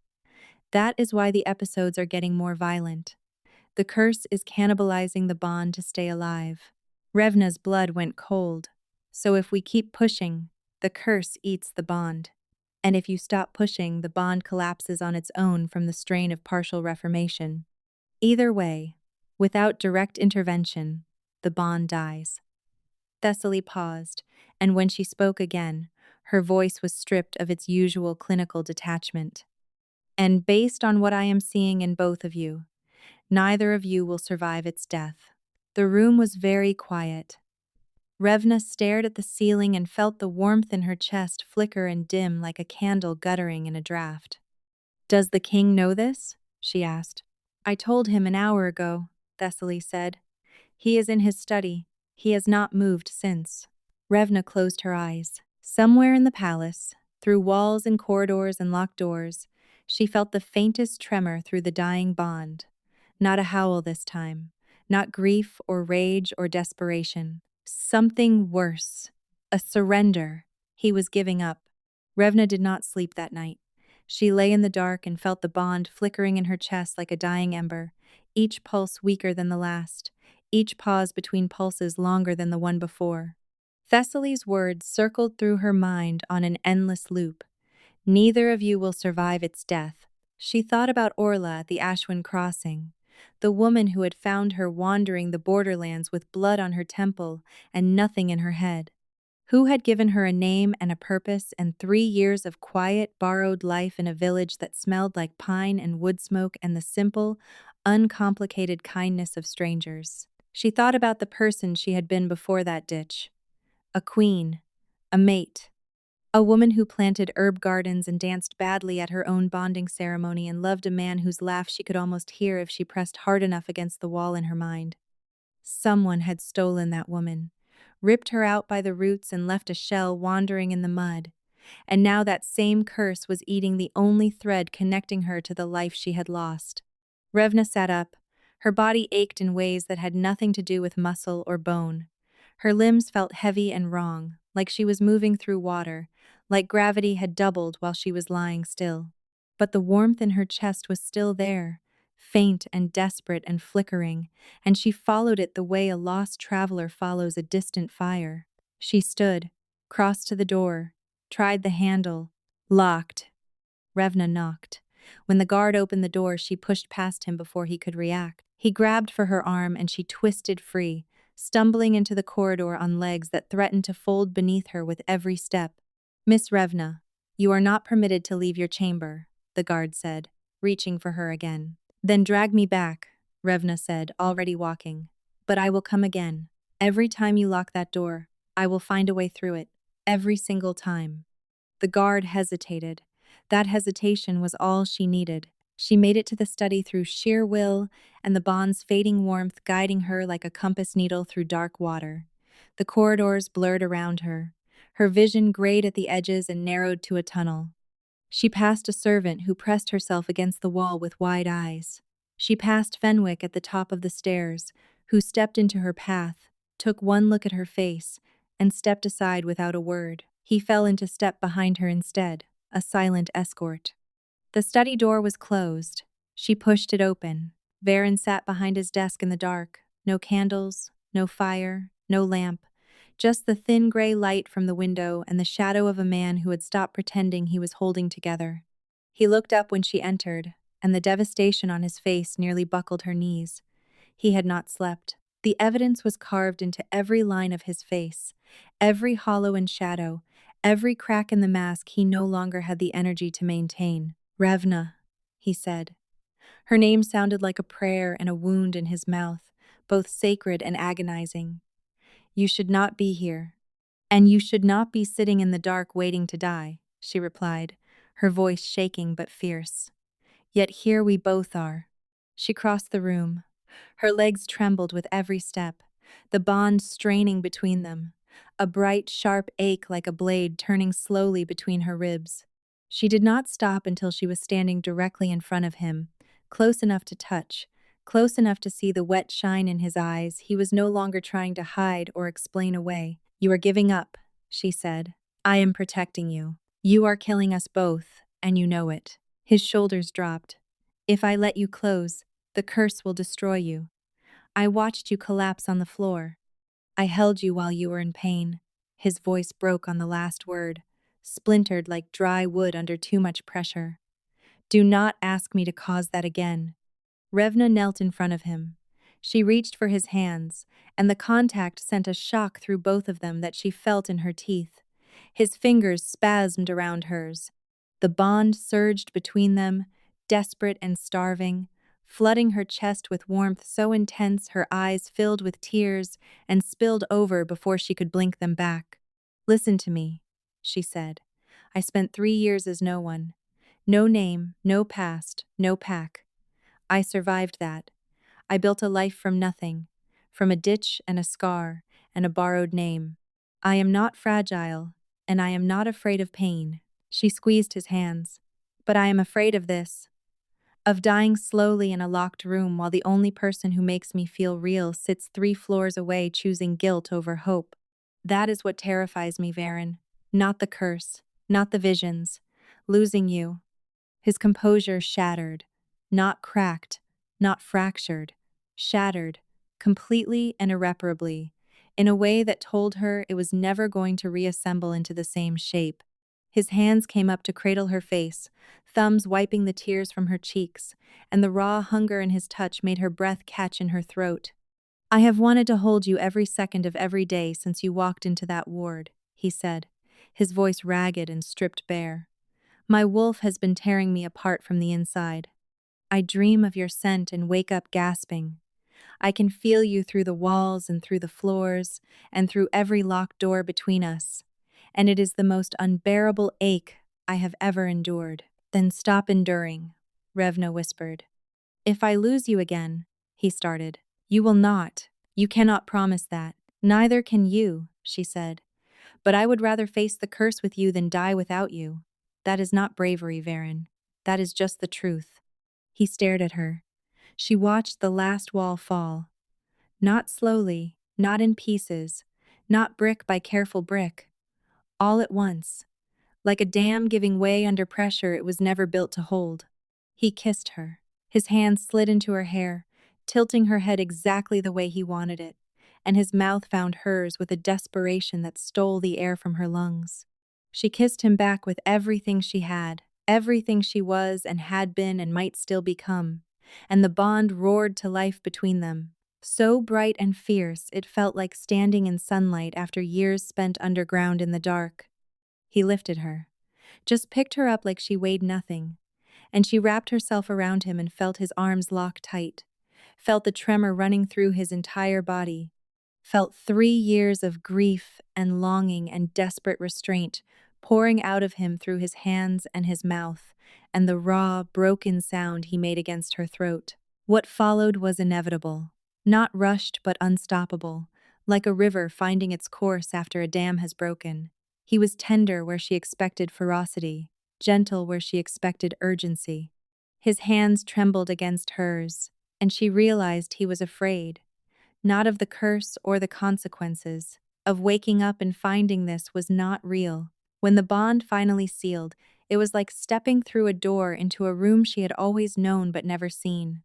That is why the episodes are getting more violent. The curse is cannibalizing the bond to stay alive." Revna's blood went cold. "So if we keep pushing, the curse eats the bond. And if you stop pushing, the bond collapses on its own from the strain of partial reformation. Either way, without direct intervention, the bond dies." Thessaly paused, and when she spoke again, her voice was stripped of its usual clinical detachment. "And based on what I am seeing in both of you, neither of you will survive its death." The room was very quiet. Revna stared at the ceiling and felt the warmth in her chest flicker and dim like a candle guttering in a draught. "Does the king know this?" she asked. "I told him an hour ago," Thessaly said. "He is in his study. He has not moved since." Revna closed her eyes. Somewhere in the palace, through walls and corridors and locked doors, she felt the faintest tremor through the dying bond. Not a howl this time. Not grief or rage or desperation. Something worse. A surrender. He was giving up. Revna did not sleep that night. She lay in the dark and felt the bond flickering in her chest like a dying ember, each pulse weaker than the last, each pause between pulses longer than the one before. Thessaly's words circled through her mind on an endless loop. "Neither of you will survive its death." She thought about Orla at the Ashwin crossing, the woman who had found her wandering the borderlands with blood on her temple and nothing in her head. Who had given her a name and a purpose and 3 years of quiet, borrowed life in a village that smelled like pine and wood smoke and the simple, uncomplicated kindness of strangers. She thought about the person she had been before that ditch. A queen, a mate, a woman who planted herb gardens and danced badly at her own bonding ceremony and loved a man whose laugh she could almost hear if she pressed hard enough against the wall in her mind. Someone had stolen that woman, ripped her out by the roots and left a shell wandering in the mud. And now that same curse was eating the only thread connecting her to the life she had lost. Revna sat up. Her body ached in ways that had nothing to do with muscle or bone. Her limbs felt heavy and wrong, like she was moving through water, like gravity had doubled while she was lying still. But the warmth in her chest was still there, faint and desperate and flickering, and she followed it the way a lost traveler follows a distant fire. She stood, crossed to the door, tried the handle. Locked. Revna knocked. When the guard opened the door, she pushed past him before he could react. He grabbed for her arm and she twisted free, stumbling into the corridor on legs that threatened to fold beneath her with every step. Miss Revna, you are not permitted to leave your chamber, the guard said, reaching for her again. Then drag me back, Revna said, already walking. But I will come again. Every time you lock that door, I will find a way through it. Every single time. The guard hesitated. That hesitation was all she needed. She made it to the study through sheer will and the bond's fading warmth guiding her like a compass needle through dark water. The corridors blurred around her. Her vision grayed at the edges and narrowed to a tunnel. She passed a servant who pressed herself against the wall with wide eyes. She passed Fenwick at the top of the stairs, who stepped into her path, took one look at her face, and stepped aside without a word. He fell into step behind her instead, a silent escort. The study door was closed. She pushed it open. Varen sat behind his desk in the dark. No candles, no fire, no lamp. Just the thin gray light from the window and the shadow of a man who had stopped pretending he was holding together. He looked up when she entered, and the devastation on his face nearly buckled her knees. He had not slept. The evidence was carved into every line of his face, every hollow and shadow, every crack in the mask he no longer had the energy to maintain. Revna, he said. Her name sounded like a prayer and a wound in his mouth, both sacred and agonizing. You should not be here. And you should not be sitting in the dark waiting to die, she replied, her voice shaking but fierce. Yet here we both are. She crossed the room. Her legs trembled with every step, the bond straining between them, a bright, sharp ache like a blade turning slowly between her ribs. She did not stop until she was standing directly in front of him, close enough to touch, close enough to see the wet shine in his eyes he was no longer trying to hide or explain away. You are giving up, she said. I am protecting you. You are killing us both, and you know it. His shoulders dropped. If I let you close, the curse will destroy you. I watched you collapse on the floor. I held you while you were in pain. His voice broke on the last word, splintered like dry wood under too much pressure. Do not ask me to cause that again. Revna knelt in front of him. She reached for his hands, and the contact sent a shock through both of them that she felt in her teeth. His fingers spasmed around hers. The bond surged between them, desperate and starving, flooding her chest with warmth so intense her eyes filled with tears and spilled over before she could blink them back. Listen to me, she said. I spent 3 years as no one. No name, no past, no pack. I survived that. I built a life from nothing, from a ditch and a scar and a borrowed name. I am not fragile, and I am not afraid of pain. She squeezed his hands. But I am afraid of this. Of dying slowly in a locked room while the only person who makes me feel real sits 3 floors away choosing guilt over hope. That is what terrifies me, Varen. Not the curse, not the visions. Losing you. His composure shattered. Not cracked, not fractured. Shattered, completely and irreparably, in a way that told her it was never going to reassemble into the same shape. His hands came up to cradle her face, thumbs wiping the tears from her cheeks, and the raw hunger in his touch made her breath catch in her throat. I have wanted to hold you every second of every day since you walked into that ward, he said, his voice ragged and stripped bare. My wolf has been tearing me apart from the inside. I dream of your scent and wake up gasping. I can feel you through the walls and through the floors and through every locked door between us. And it is the most unbearable ache I have ever endured. Then stop enduring, Revna whispered. If I lose you again, he started. You will not. You cannot promise that. Neither can you, she said. But I would rather face the curse with you than die without you. That is not bravery, Varen. That is just the truth. He stared at her. She watched the last wall fall. Not slowly, not in pieces, not brick by careful brick. All at once. Like a dam giving way under pressure it was never built to hold. He kissed her. His hand slid into her hair, tilting her head exactly the way he wanted it, and his mouth found hers with a desperation that stole the air from her lungs. She kissed him back with everything she had, everything she was and had been and might still become, and the bond roared to life between them. So bright and fierce it felt like standing in sunlight after years spent underground in the dark. He lifted her, just picked her up like she weighed nothing, and she wrapped herself around him and felt his arms lock tight, felt the tremor running through his entire body, felt 3 years of grief and longing and desperate restraint pouring out of him through his hands and his mouth, and the raw, broken sound he made against her throat. What followed was inevitable, not rushed but unstoppable, like a river finding its course after a dam has broken. He was tender where she expected ferocity, gentle where she expected urgency. His hands trembled against hers, and she realized he was afraid, not of the curse or the consequences, of waking up and finding this was not real. When the bond finally sealed, it was like stepping through a door into a room she had always known but never seen.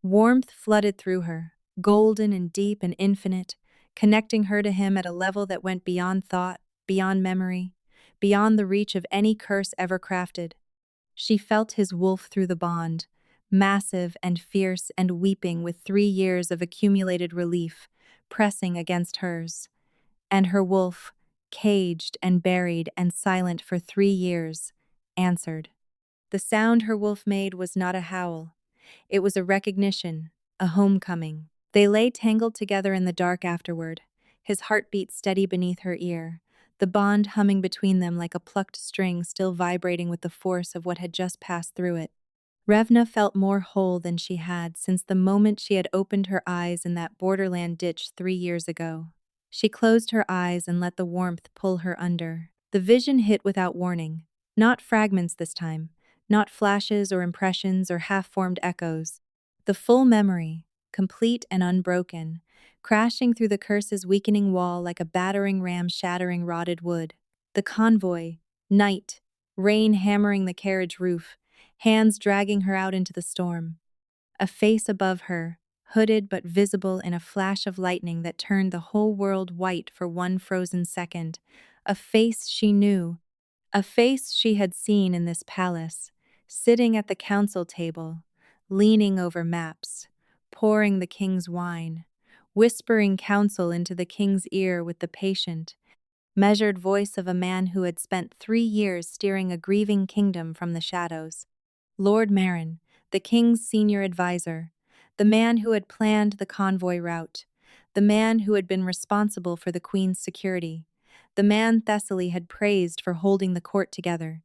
Warmth flooded through her, golden and deep and infinite, connecting her to him at a level that went beyond thought, beyond memory, beyond the reach of any curse ever crafted. She felt his wolf through the bond, massive and fierce and weeping with 3 years of accumulated relief, pressing against hers. And her wolf, caged and buried and silent for 3 years, answered. The sound her wolf made was not a howl. It was a recognition, a homecoming. They lay tangled together in the dark afterward, his heartbeat steady beneath her ear, the bond humming between them like a plucked string still vibrating with the force of what had just passed through it. Revna felt more whole than she had since the moment she had opened her eyes in that borderland ditch 3 years ago. She closed her eyes and let the warmth pull her under. The vision hit without warning, not fragments this time, not flashes or impressions or half-formed echoes. The full memory, complete and unbroken, crashing through the curse's weakening wall like a battering ram shattering rotted wood. The convoy, night, rain hammering the carriage roof, hands dragging her out into the storm. A face above her, hooded but visible in a flash of lightning that turned the whole world white for one frozen second. A face she knew, a face she had seen in this palace, sitting at the council table, leaning over maps, pouring the king's wine, whispering counsel into the king's ear with the patient, measured voice of a man who had spent 3 years steering a grieving kingdom from the shadows. Lord Marin, the king's senior advisor, the man who had planned the convoy route, the man who had been responsible for the queen's security, the man Thessaly had praised for holding the court together.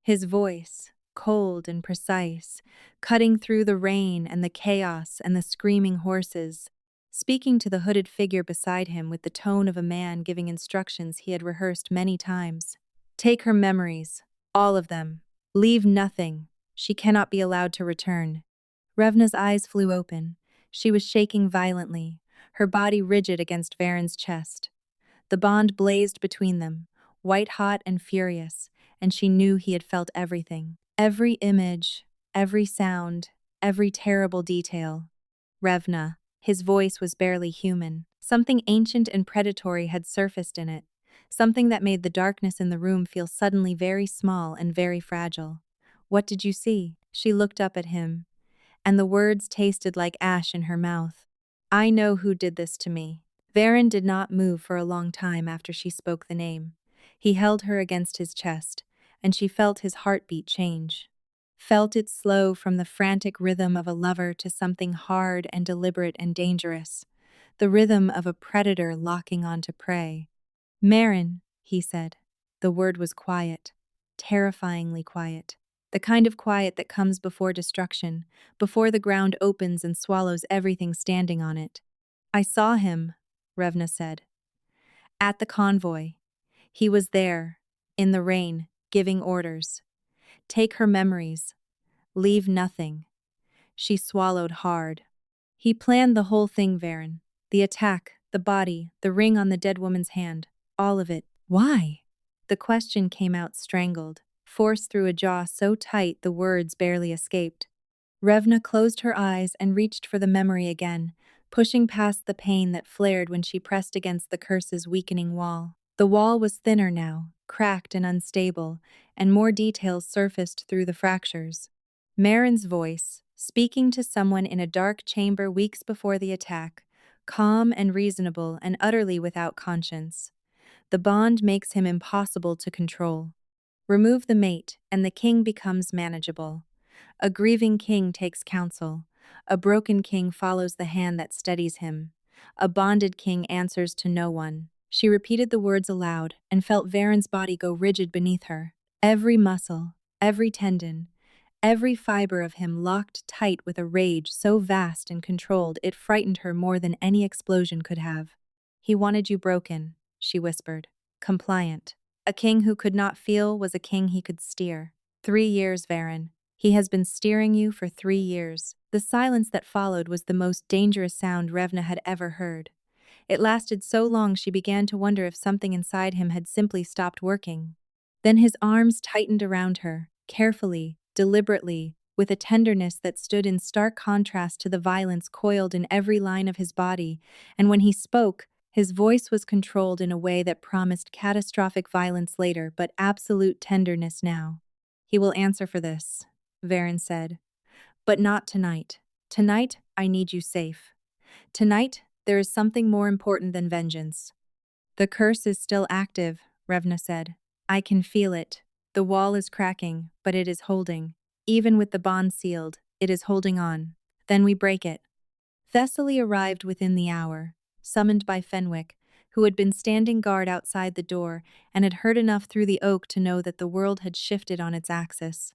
His voice, cold and precise, cutting through the rain and the chaos and the screaming horses, speaking to the hooded figure beside him with the tone of a man giving instructions he had rehearsed many times. Take her memories, all of them. Leave nothing. She cannot be allowed to return. Revna's eyes flew open. She was shaking violently, her body rigid against Varen's chest. The bond blazed between them, white-hot and furious, and she knew he had felt everything. Every image, every sound, every terrible detail. Revna. His voice was barely human. Something ancient and predatory had surfaced in it, something that made the darkness in the room feel suddenly very small and very fragile. What did you see? She looked up at him, and the words tasted like ash in her mouth. I know who did this to me. Varen did not move for a long time after she spoke the name. He held her against his chest, and she felt his heartbeat change. felt it slow from the frantic rhythm of a lover to something hard and deliberate and dangerous, the rhythm of a predator locking onto prey. "Marin," he said. The word was quiet, terrifyingly quiet. The kind of quiet that comes before destruction, before the ground opens and swallows everything standing on it. "I saw him," Revna said. "At the convoy. He was there, in the rain, giving orders. Take her memories. Leave nothing." She swallowed hard. "He planned the whole thing, Varen. The attack, the body, the ring on the dead woman's hand. All of it. Why?" The question came out strangled, forced through a jaw so tight the words barely escaped. Revna closed her eyes and reached for the memory again, pushing past the pain that flared when she pressed against the curse's weakening wall. The wall was thinner now, cracked and unstable, and more details surfaced through the fractures. Marin's voice, speaking to someone in a dark chamber weeks before the attack, calm and reasonable and utterly without conscience. The bond makes him impossible to control. Remove the mate, and the king becomes manageable. A grieving king takes counsel. A broken king follows the hand that steadies him. A bonded king answers to no one. She repeated the words aloud and felt Varen's body go rigid beneath her. Every muscle, every tendon, every fiber of him locked tight with a rage so vast and controlled it frightened her more than any explosion could have. "He wanted you broken," she whispered. "Compliant. A king who could not feel was a king he could steer. 3 years, Varen. He has been steering you for 3 years." The silence that followed was the most dangerous sound Revna had ever heard. It lasted so long she began to wonder if something inside him had simply stopped working. Then his arms tightened around her, carefully, deliberately, with a tenderness that stood in stark contrast to the violence coiled in every line of his body, and when he spoke, his voice was controlled in a way that promised catastrophic violence later but absolute tenderness now. "He will answer for this," Varen said. "But not tonight. Tonight, I need you safe. Tonight, there is something more important than vengeance." "The curse is still active," Revna said. "I can feel it. The wall is cracking, but it is holding. Even with the bond sealed, it is holding on. Then we break it." Thessaly arrived within the hour, summoned by Fenwick, who had been standing guard outside the door and had heard enough through the oak to know that the world had shifted on its axis.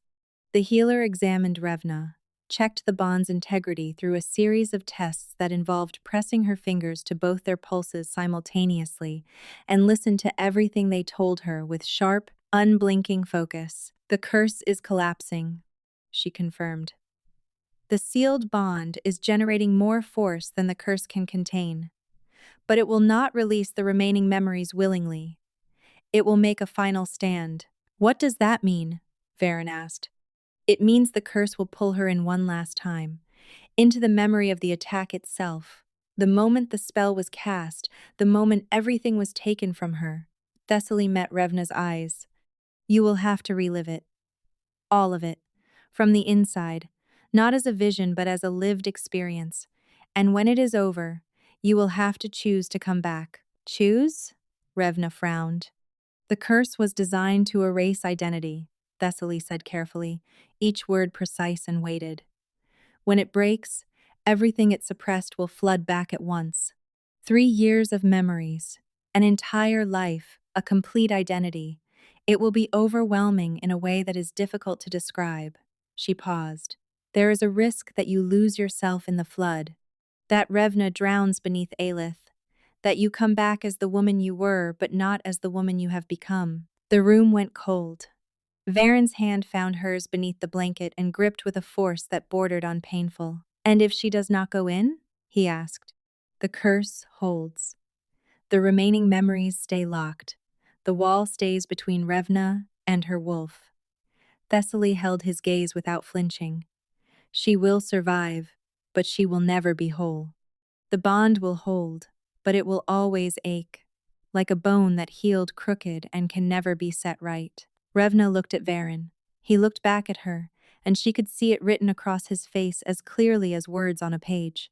The healer examined Revna, checked the bond's integrity through a series of tests that involved pressing her fingers to both their pulses simultaneously, and listened to everything they told her with sharp, unblinking focus. "The curse is collapsing," she confirmed. "The sealed bond is generating more force than the curse can contain. But it will not release the remaining memories willingly. It will make a final stand." "What does that mean?" Varen asked. "It means the curse will pull her in one last time, into the memory of the attack itself. The moment the spell was cast, the moment everything was taken from her." Thessaly met Revna's eyes. "You will have to relive it. All of it. From the inside. Not as a vision, but as a lived experience. And when it is over, you will have to choose to come back." "Choose?" Revna frowned. "The curse was designed to erase identity," Thessaly said carefully, each word precise and weighted. "When it breaks, everything it suppressed will flood back at once. 3 years of memories, an entire life, a complete identity. It will be overwhelming in a way that is difficult to describe." She paused. "There is a risk that you lose yourself in the flood, that Revna drowns beneath Aelith, that you come back as the woman you were, but not as the woman you have become." The room went cold. Varen's hand found hers beneath the blanket and gripped with a force that bordered on painful. "And if she does not go in?" he asked. "The curse holds. The remaining memories stay locked. The wall stays between Revna and her wolf." Thessaly held his gaze without flinching. "She will survive, but she will never be whole. The bond will hold, but it will always ache, like a bone that healed crooked and can never be set right." Revna looked at Varen. He looked back at her, and she could see it written across his face as clearly as words on a page.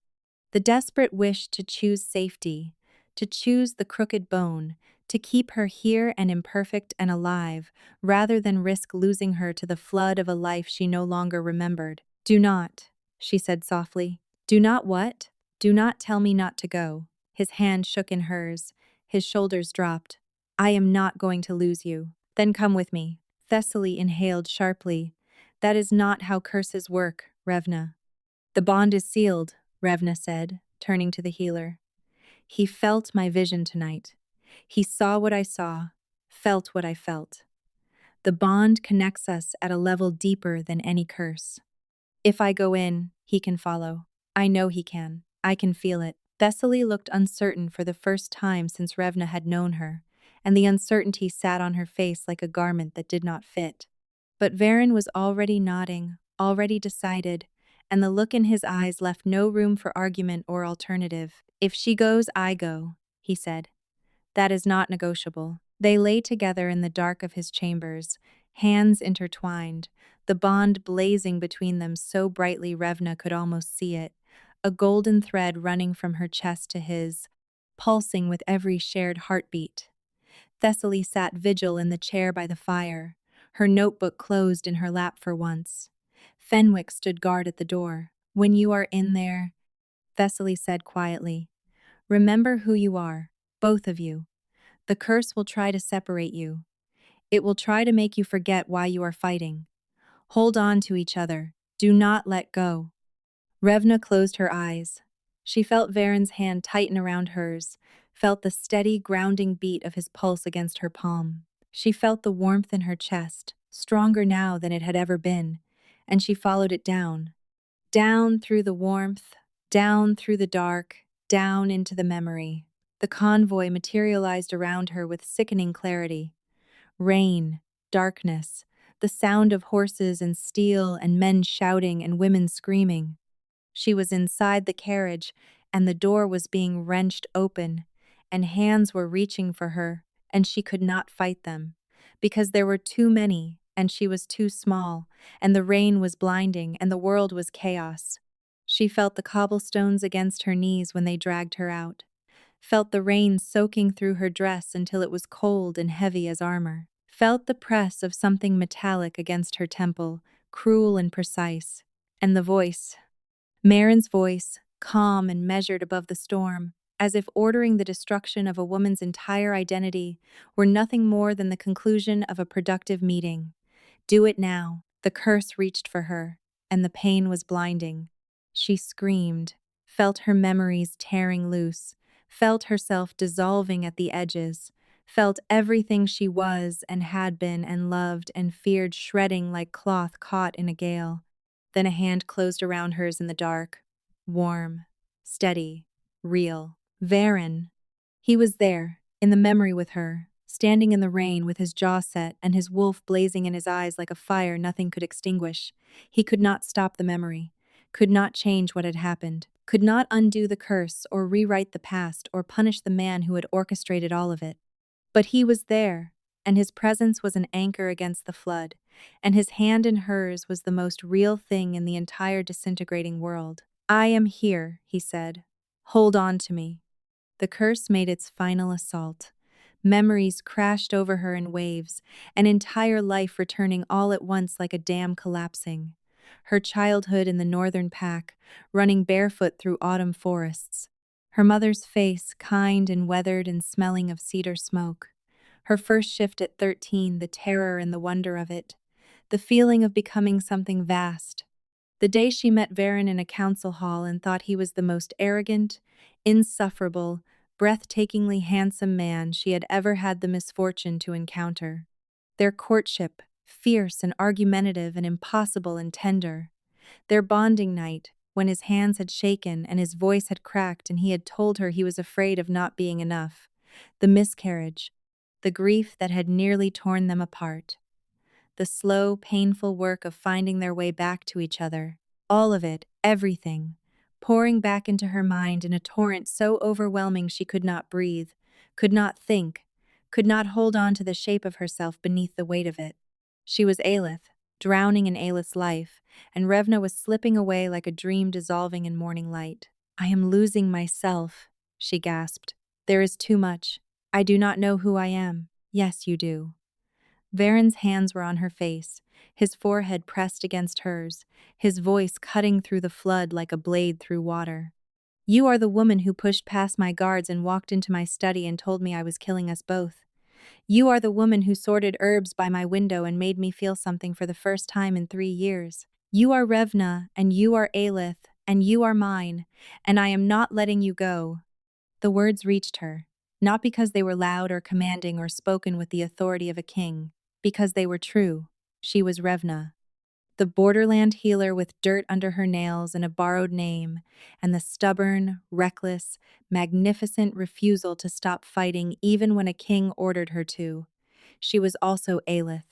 The desperate wish to choose safety, to choose the crooked bone, to keep her here and imperfect and alive, rather than risk losing her to the flood of a life she no longer remembered. "Do not," she said softly. "Do not what? Do not tell me not to go." His hand shook in hers. His shoulders dropped. "I am not going to lose you." "Then come with me." Thessaly inhaled sharply. "That is not how curses work, Revna." "The bond is sealed," Revna said, turning to the healer. "He felt my vision tonight. He saw what I saw, felt what I felt. The bond connects us at a level deeper than any curse. If I go in, he can follow. I know he can. I can feel it." Thessaly looked uncertain for the first time since Revna had known her, and the uncertainty sat on her face like a garment that did not fit. But Varen was already nodding, already decided, and the look in his eyes left no room for argument or alternative. "If she goes, I go," he said. "That is not negotiable." They lay together in the dark of his chambers, hands intertwined, the bond blazing between them so brightly Revna could almost see it, a golden thread running from her chest to his, pulsing with every shared heartbeat. Thessaly sat vigil in the chair by the fire, her notebook closed in her lap for once. Fenwick stood guard at the door. "When you are in there," Thessaly said quietly, "remember who you are, both of you. The curse will try to separate you. It will try to make you forget why you are fighting. Hold on to each other. Do not let go." Revna closed her eyes. She felt Varen's hand tighten around hers, felt the steady, grounding beat of his pulse against her palm. She felt the warmth in her chest, stronger now than it had ever been, and she followed it down. Down through the warmth, down through the dark, down into the memory. The convoy materialized around her with sickening clarity. Rain, darkness, the sound of horses and steel and men shouting and women screaming. She was inside the carriage, and the door was being wrenched open, and hands were reaching for her, and she could not fight them, because there were too many, and she was too small, and the rain was blinding, and the world was chaos. She felt the cobblestones against her knees when they dragged her out, felt the rain soaking through her dress until it was cold and heavy as armor, felt the press of something metallic against her temple, cruel and precise, and the voice. Marin's voice, calm and measured above the storm, as if ordering the destruction of a woman's entire identity, were nothing more than the conclusion of a productive meeting. Do it now. The curse reached for her, and the pain was blinding. She screamed, felt her memories tearing loose, felt herself dissolving at the edges, felt everything she was and had been and loved and feared shredding like cloth caught in a gale. Then a hand closed around hers in the dark, warm, steady, real. Varen. He was there, in the memory with her, standing in the rain with his jaw set and his wolf blazing in his eyes like a fire nothing could extinguish. He could not stop the memory, could not change what had happened, could not undo the curse or rewrite the past or punish the man who had orchestrated all of it. But he was there, and his presence was an anchor against the flood, and his hand in hers was the most real thing in the entire disintegrating world. "I am here," he said. "Hold on to me." The curse made its final assault. Memories crashed over her in waves, an entire life returning all at once like a dam collapsing. Her childhood in the northern pack, running barefoot through autumn forests. Her mother's face, kind and weathered and smelling of cedar smoke. Her first shift at 13, the terror and the wonder of it. The feeling of becoming something vast. The day she met Varen in a council hall and thought he was the most arrogant, insufferable, breathtakingly handsome man she had ever had the misfortune to encounter. Their courtship, fierce and argumentative and impossible and tender. Their bonding night, when his hands had shaken and his voice had cracked and he had told her he was afraid of not being enough. The miscarriage, the grief that had nearly torn them apart. The slow, painful work of finding their way back to each other. All of it, everything, pouring back into her mind in a torrent so overwhelming she could not breathe, could not think, could not hold on to the shape of herself beneath the weight of it. She was Aelith, drowning in Aelith's life, and Revna was slipping away like a dream dissolving in morning light. "I am losing myself," she gasped. "There is too much. I do not know who I am. Yes, you do. Varen's hands were on her face, his forehead pressed against hers, his voice cutting through the flood like a blade through water. You are the woman who pushed past my guards and walked into my study and told me I was killing us both. You are the woman who sorted herbs by my window and made me feel something for the first time in 3 years. You are Revna, and you are Aelith, and you are mine, and I am not letting you go. The words reached her, not because they were loud or commanding or spoken with the authority of a king, because they were true. She was Revna, the borderland healer with dirt under her nails and a borrowed name, and the stubborn, reckless, magnificent refusal to stop fighting even when a king ordered her to. She was also Aelith,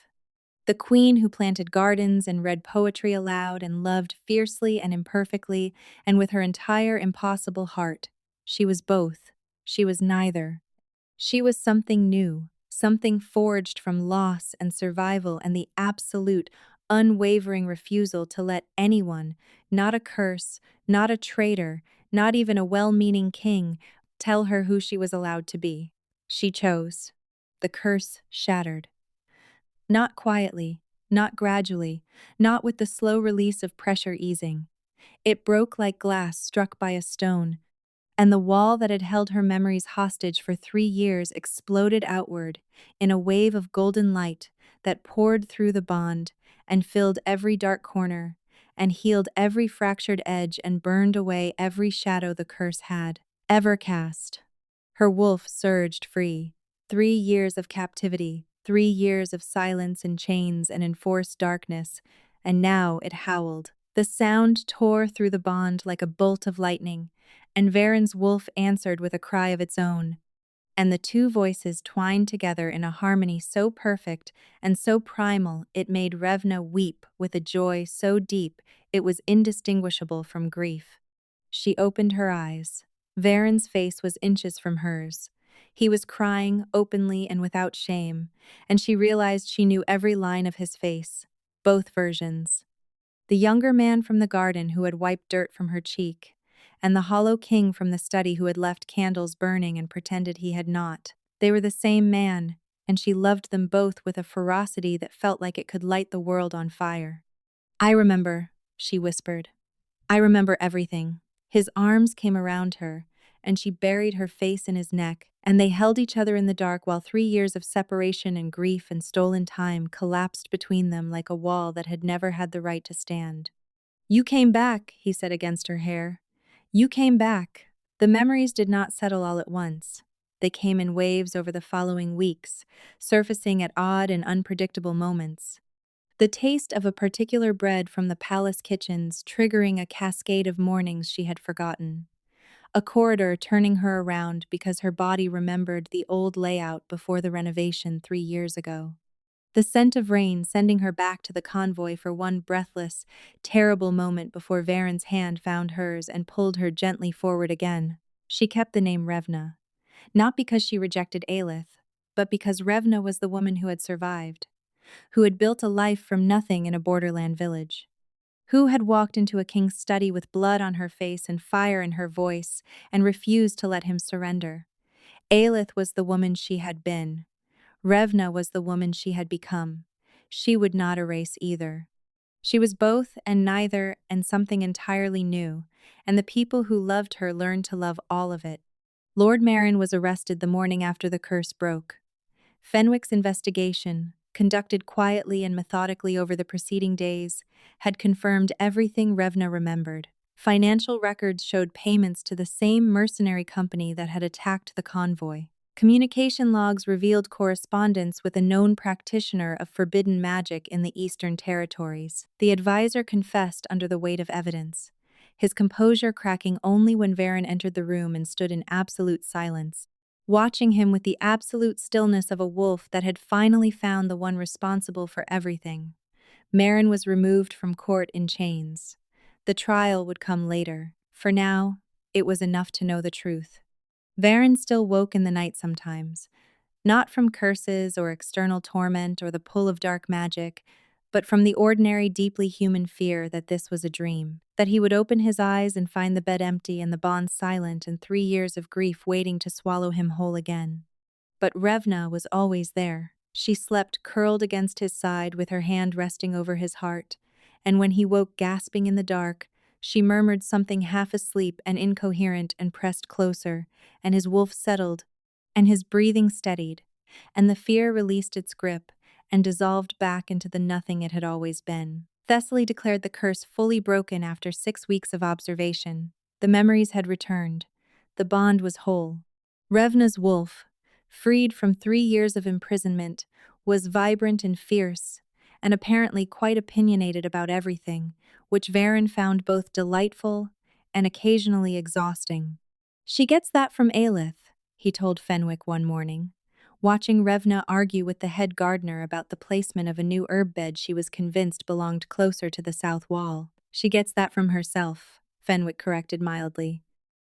the queen who planted gardens and read poetry aloud and loved fiercely and imperfectly and with her entire impossible heart. She was both. She was neither. She was something new, something forged from loss and survival and the absolute, unwavering refusal to let anyone, not a curse, not a traitor, not even a well-meaning king, tell her who she was allowed to be. She chose. The curse shattered. Not quietly, not gradually, not with the slow release of pressure easing. It broke like glass struck by a stone, and the wall that had held her memories hostage for 3 years exploded outward in a wave of golden light that poured through the bond and filled every dark corner and healed every fractured edge and burned away every shadow the curse had ever cast. Her wolf surged free. 3 years of captivity, 3 years of silence and chains and enforced darkness, and now it howled. The sound tore through the bond like a bolt of lightning, and Varen's wolf answered with a cry of its own. And the two voices twined together in a harmony so perfect and so primal it made Revna weep with a joy so deep it was indistinguishable from grief. She opened her eyes. Varen's face was inches from hers. He was crying openly and without shame, and she realized she knew every line of his face, both versions. The younger man from the garden who had wiped dirt from her cheek, and the hollow king from the study who had left candles burning and pretended he had not. They were the same man, and she loved them both with a ferocity that felt like it could light the world on fire. I remember, she whispered. I remember everything. His arms came around her, and she buried her face in his neck, and they held each other in the dark while 3 years of separation and grief and stolen time collapsed between them like a wall that had never had the right to stand. You came back, he said against her hair. You came back. The memories did not settle all at once. They came in waves over the following weeks, surfacing at odd and unpredictable moments. The taste of a particular bread from the palace kitchens triggering a cascade of mornings she had forgotten. A corridor turning her around because her body remembered the old layout before the renovation 3 years ago. The scent of rain sending her back to the convoy for one breathless, terrible moment before Varen's hand found hers and pulled her gently forward again. She kept the name Revna, not because she rejected Aelith, but because Revna was the woman who had survived, who had built a life from nothing in a borderland village, who had walked into a king's study with blood on her face and fire in her voice and refused to let him surrender. Aelith was the woman she had been. Revna was the woman she had become. She would not erase either. She was both and neither and something entirely new, and the people who loved her learned to love all of it. Lord Merrin was arrested the morning after the curse broke. Fenwick's investigation, conducted quietly and methodically over the preceding days, had confirmed everything Revna remembered. Financial records showed payments to the same mercenary company that had attacked the convoy. Communication logs revealed correspondence with a known practitioner of forbidden magic in the Eastern Territories. The advisor confessed under the weight of evidence, his composure cracking only when Varen entered the room and stood in absolute silence, watching him with the absolute stillness of a wolf that had finally found the one responsible for everything. Merrin was removed from court in chains. The trial would come later. For now, it was enough to know the truth. Varen still woke in the night sometimes, not from curses or external torment or the pull of dark magic, but from the ordinary, deeply human fear that this was a dream, that he would open his eyes and find the bed empty and the bond silent and 3 years of grief waiting to swallow him whole again. But Revna was always there. She slept curled against his side with her hand resting over his heart, and when he woke gasping in the dark, she murmured something half asleep and incoherent and pressed closer, and his wolf settled, and his breathing steadied, and the fear released its grip and dissolved back into the nothing it had always been. Thessaly declared the curse fully broken after 6 weeks of observation. The memories had returned. The bond was whole. Revna's wolf, freed from 3 years of imprisonment, was vibrant and fierce, and apparently quite opinionated about everything, which Varen found both delightful and occasionally exhausting. "She gets that from Aelith," he told Fenwick one morning, watching Revna argue with the head gardener about the placement of a new herb bed she was convinced belonged closer to the south wall. "She gets that from herself," Fenwick corrected mildly.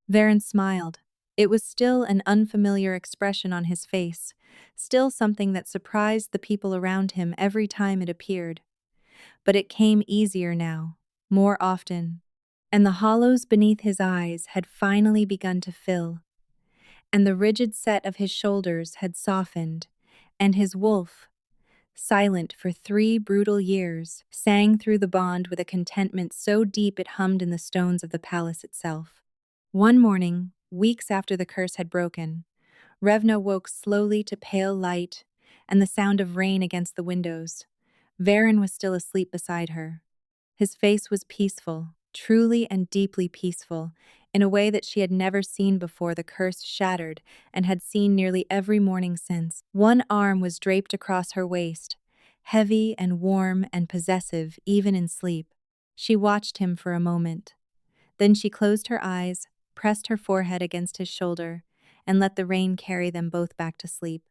Varen smiled. It was still an unfamiliar expression on his face, still something that surprised the people around him every time it appeared. But it came easier now, more often, and the hollows beneath his eyes had finally begun to fill, and the rigid set of his shoulders had softened, and his wolf, silent for 3 brutal years, sang through the bond with a contentment so deep it hummed in the stones of the palace itself. One morning, weeks after the curse had broken, Revna woke slowly to pale light and the sound of rain against the windows. Varen was still asleep beside her. His face was peaceful, truly and deeply peaceful, in a way that she had never seen before the curse shattered and had seen nearly every morning since. One arm was draped across her waist, heavy and warm and possessive even in sleep. She watched him for a moment. Then she closed her eyes, pressed her forehead against his shoulder, and let the rain carry them both back to sleep.